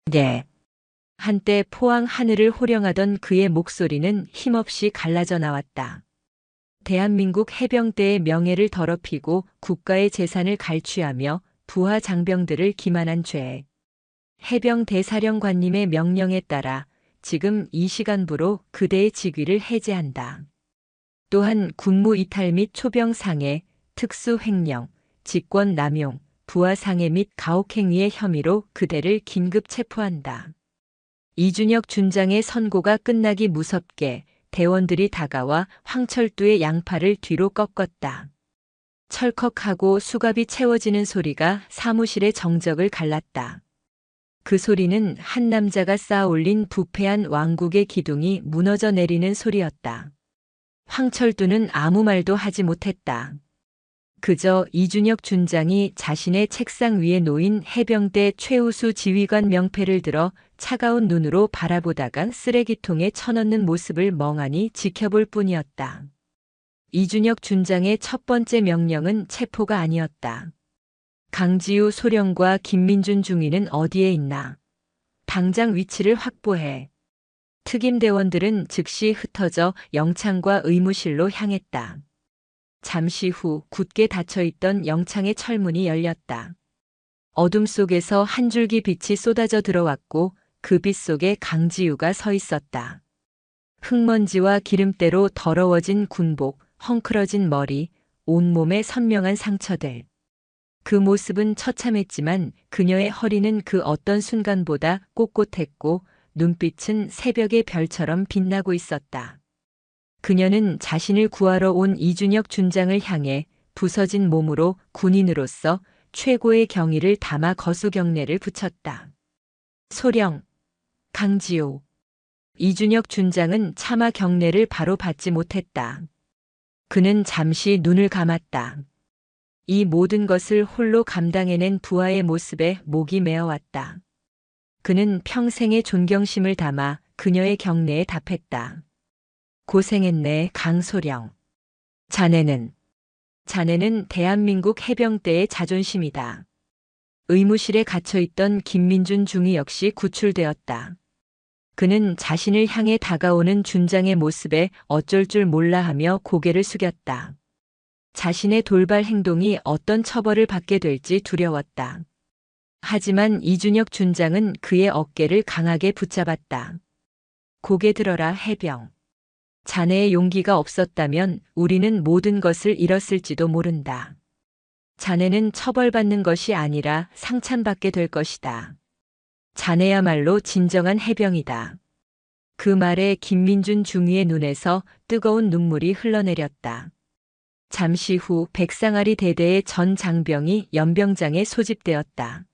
네. 한때 포항 하늘을 호령하던 그의 목소리는 힘없이 갈라져 나왔다. 대한민국 해병대의 명예를 더럽히고 국가의 재산을 갈취하며 부하 장병들을 기만한 죄. 해병대사령관님의 명령에 따라 지금 이 시간부로 그대의 직위를 해제한다. 또한 군무 이탈 및 초병 상해, 특수 횡령, 직권 남용, 부하 상해 및 가혹행위의 혐의로 그대를 긴급 체포한다. 이준혁 준장의 선고가 끝나기 무섭게 대원들이 다가와 황철두의 양팔을 뒤로 꺾었다. 철컥하고 수갑이 채워지는 소리가 사무실의 정적을 갈랐다. 그 소리는 한 남자가 쌓아 올린 부패한 왕국의 기둥이 무너져 내리는 소리였다. 황철두는 아무 말도 하지 못했다. 그저 이준혁 준장이 자신의 책상 위에 놓인 해병대 최우수 지휘관 명패를 들어 차가운 눈으로 바라보다가 쓰레기통에 쳐넣는 모습을 멍하니 지켜볼 뿐이었다. 이준혁 준장의 첫 번째 명령은 체포가 아니었다. 강지우 소령과 김민준 중위는 어디에 있나? 당장 위치를 확보해. 특임대원들은 즉시 흩어져 영창과 의무실로 향했다. 잠시 후 굳게 닫혀있던 영창의 철문이 열렸다. 어둠 속에서 한 줄기 빛이 쏟아져 들어왔고 그 빛 속에 강지우가 서 있었다. 흙먼지와 기름때로 더러워진 군복, 헝클어진 머리, 온몸에 선명한 상처들. 그 모습은 처참했지만 그녀의 허리는 그 어떤 순간보다 꼿꼿했고 눈빛은 새벽의 별처럼 빛나고 있었다. 그녀는 자신을 구하러 온 이준혁 준장을 향해 부서진 몸으로 군인으로서 최고의 경의를 담아 거수 경례를 붙였다. 소령, 강지호. 이준혁 준장은 차마 경례를 바로 받지 못했다. 그는 잠시 눈을 감았다. 이 모든 것을 홀로 감당해낸 부하의 모습에 목이 메어왔다. 그는 평생의 존경심을 담아 그녀의 경례에 답했다. 고생했네, 강소령. 자네는 대한민국 해병대의 자존심이다. 의무실에 갇혀있던 김민준 중위 역시 구출되었다. 그는 자신을 향해 다가오는 준장의 모습에 어쩔 줄 몰라 하며 고개를 숙였다. 자신의 돌발 행동이 어떤 처벌을 받게 될지 두려웠다. 하지만 이준혁 준장은 그의 어깨를 강하게 붙잡았다. 고개 들어라, 해병. 자네의 용기가 없었다면 우리는 모든 것을 잃었을지도 모른다. 자네는 처벌받는 것이 아니라 상찬받게 될 것이다. 자네야말로 진정한 해병이다. 그 말에 김민준 중위의 눈에서 뜨거운 눈물이 흘러내렸다. 잠시 후 백상아리 대대의 전 장병이 연병장에 소집되었다.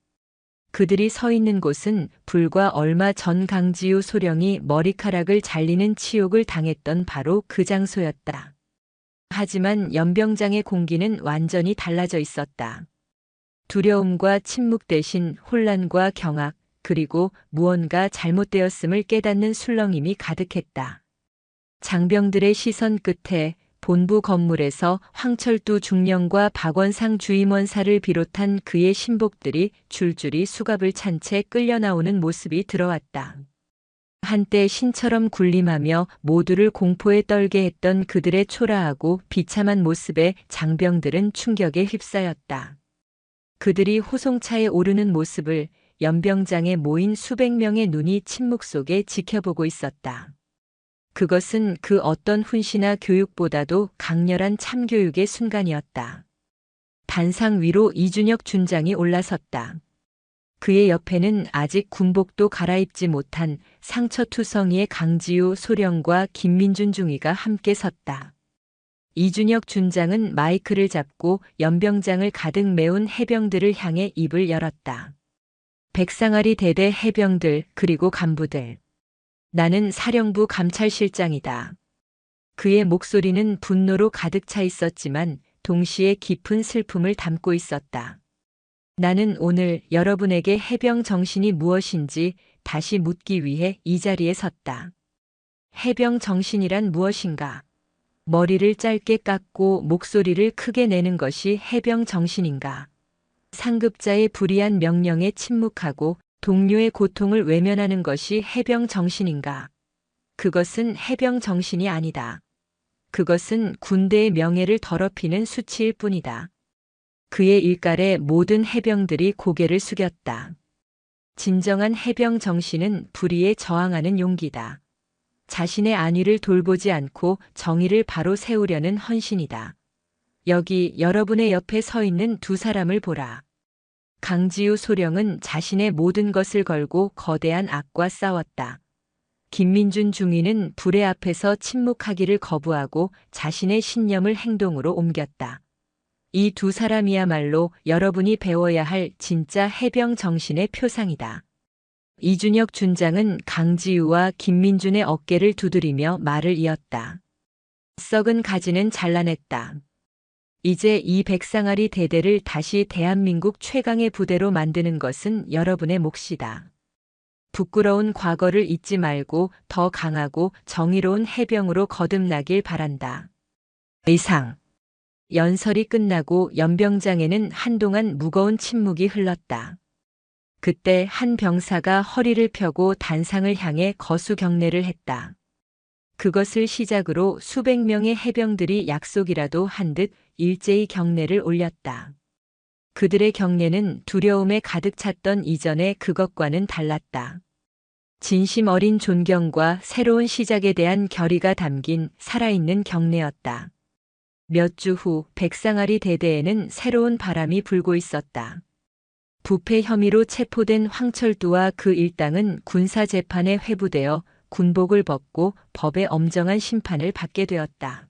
그들이 서 있는 곳은 불과 얼마 전 강지우 소령이 머리카락을 잘리는 치욕을 당했던 바로 그 장소였다. 하지만 연병장의 공기는 완전히 달라져 있었다. 두려움과 침묵 대신 혼란과 경악, 그리고 무언가 잘못되었음을 깨닫는 술렁임이 가득했다. 장병들의 시선 끝에 본부 건물에서 황철두 중령과 박원상 주임원사를 비롯한 그의 신복들이 줄줄이 수갑을 찬 채 끌려 나오는 모습이 들어왔다. 한때 신처럼 군림하며 모두를 공포에 떨게 했던 그들의 초라하고 비참한 모습에 장병들은 충격에 휩싸였다. 그들이 호송차에 오르는 모습을 연병장에 모인 수백 명의 눈이 침묵 속에 지켜보고 있었다. 그것은 그 어떤 훈시나 교육보다도 강렬한 참교육의 순간이었다. 단상 위로 이준혁 준장이 올라섰다. 그의 옆에는 아직 군복도 갈아입지 못한 상처투성이의 강지우 소령과 김민준 중위가 함께 섰다. 이준혁 준장은 마이크를 잡고 연병장을 가득 메운 해병들을 향해 입을 열었다. 백상아리 대대 해병들 그리고 간부들. 나는 사령부 감찰실장이다. 그의 목소리는 분노로 가득 차 있었지만 동시에 깊은 슬픔을 담고 있었다. 나는 오늘 여러분에게 해병 정신이 무엇인지 다시 묻기 위해 이 자리에 섰다. 해병 정신이란 무엇인가? 머리를 짧게 깎고 목소리를 크게 내는 것이 해병 정신인가? 상급자의 불이한 명령에 침묵하고 동료의 고통을 외면하는 것이 해병 정신인가? 그것은 해병 정신이 아니다. 그것은 군대의 명예를 더럽히는 수치일 뿐이다. 그의 일갈에 모든 해병들이 고개를 숙였다. 진정한 해병 정신은 불의에 저항하는 용기다. 자신의 안위를 돌보지 않고 정의를 바로 세우려는 헌신이다. 여기 여러분의 옆에 서 있는 두 사람을 보라. 강지우 소령은 자신의 모든 것을 걸고 거대한 악과 싸웠다. 김민준 중위는 불의 앞에서 침묵하기를 거부하고 자신의 신념을 행동으로 옮겼다. 이 두 사람이야말로 여러분이 배워야 할 진짜 해병 정신의 표상이다. 이준혁 준장은 강지우와 김민준의 어깨를 두드리며 말을 이었다. 썩은 가지는 잘라냈다. 이제 이 백상아리 대대를 다시 대한민국 최강의 부대로 만드는 것은 여러분의 몫이다. 부끄러운 과거를 잊지 말고 더 강하고 정의로운 해병으로 거듭나길 바란다. 이상. 연설이 끝나고 연병장에는 한동안 무거운 침묵이 흘렀다. 그때 한 병사가 허리를 펴고 단상을 향해 거수 경례를 했다. 그것을 시작으로 수백 명의 해병들이 약속이라도 한 듯 일제히 경례를 올렸다. 그들의 경례는 두려움에 가득 찼던 이전의 그것과는 달랐다. 진심 어린 존경과 새로운 시작에 대한 결의가 담긴 살아있는 경례였다. 몇 주 후 백상아리 대대에는 새로운 바람이 불고 있었다. 부패 혐의로 체포된 황철두와 그 일당은 군사재판에 회부되어 군복을 벗고 법의 엄정한 심판을 받게 되었다.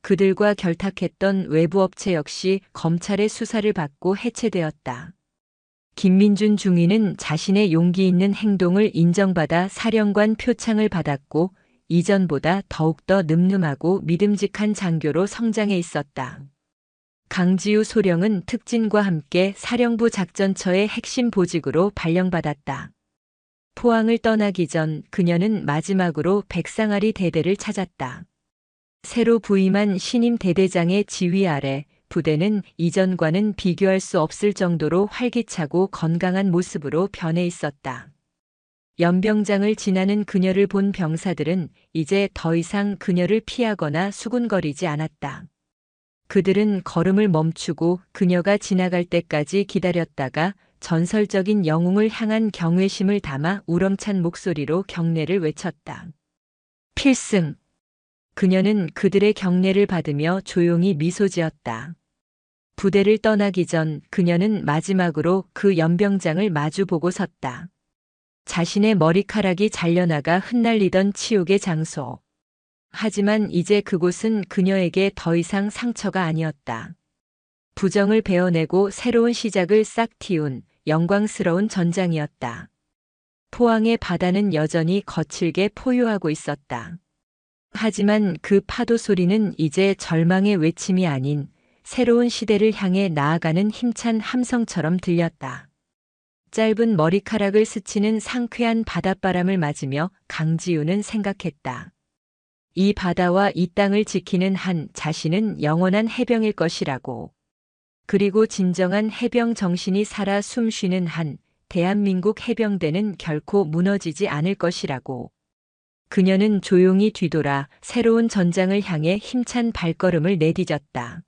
그들과 결탁했던 외부 업체 역시 검찰의 수사를 받고 해체되었다. 김민준 중위는 자신의 용기 있는 행동을 인정받아 사령관 표창을 받았고 이전보다 더욱더 늠름하고 믿음직한 장교로 성장해 있었다. 강지우 소령은 특진과 함께 사령부 작전처의 핵심 보직으로 발령받았다. 포항을 떠나기 전 그녀는 마지막으로 백상아리 대대를 찾았다. 새로 부임한 신임 대대장의 지휘 아래 부대는 이전과는 비교할 수 없을 정도로 활기차고 건강한 모습으로 변해 있었다. 연병장을 지나는 그녀를 본 병사들은 이제 더 이상 그녀를 피하거나 수군거리지 않았다. 그들은 걸음을 멈추고 그녀가 지나갈 때까지 기다렸다가 전설적인 영웅을 향한 경외심을 담아 우렁찬 목소리로 경례를 외쳤다. 필승! 그녀는 그들의 경례를 받으며 조용히 미소 지었다. 부대를 떠나기 전 그녀는 마지막으로 그 연병장을 마주보고 섰다. 자신의 머리카락이 잘려나가 흩날리던 치욕의 장소. 하지만 이제 그곳은 그녀에게 더 이상 상처가 아니었다. 부정을 베어내고 새로운 시작을 싹 틔운 영광스러운 전장이었다. 포항의 바다는 여전히 거칠게 포효하고 있었다. 하지만 그 파도 소리는 이제 절망의 외침이 아닌 새로운 시대를 향해 나아가는 힘찬 함성처럼 들렸다. 짧은 머리카락을 스치는 상쾌한 바닷바람을 맞으며 강지우는 생각했다. 이 바다와 이 땅을 지키는 한 자신은 영원한 해병일 것이라고. 그리고 진정한 해병 정신이 살아 숨쉬는 한 대한민국 해병대는 결코 무너지지 않을 것이라고. 그녀는 조용히 뒤돌아 새로운 전장을 향해 힘찬 발걸음을 내디뎠다.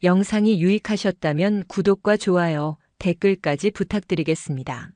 영상이 유익하셨다면 구독과 좋아요, 댓글까지 부탁드리겠습니다.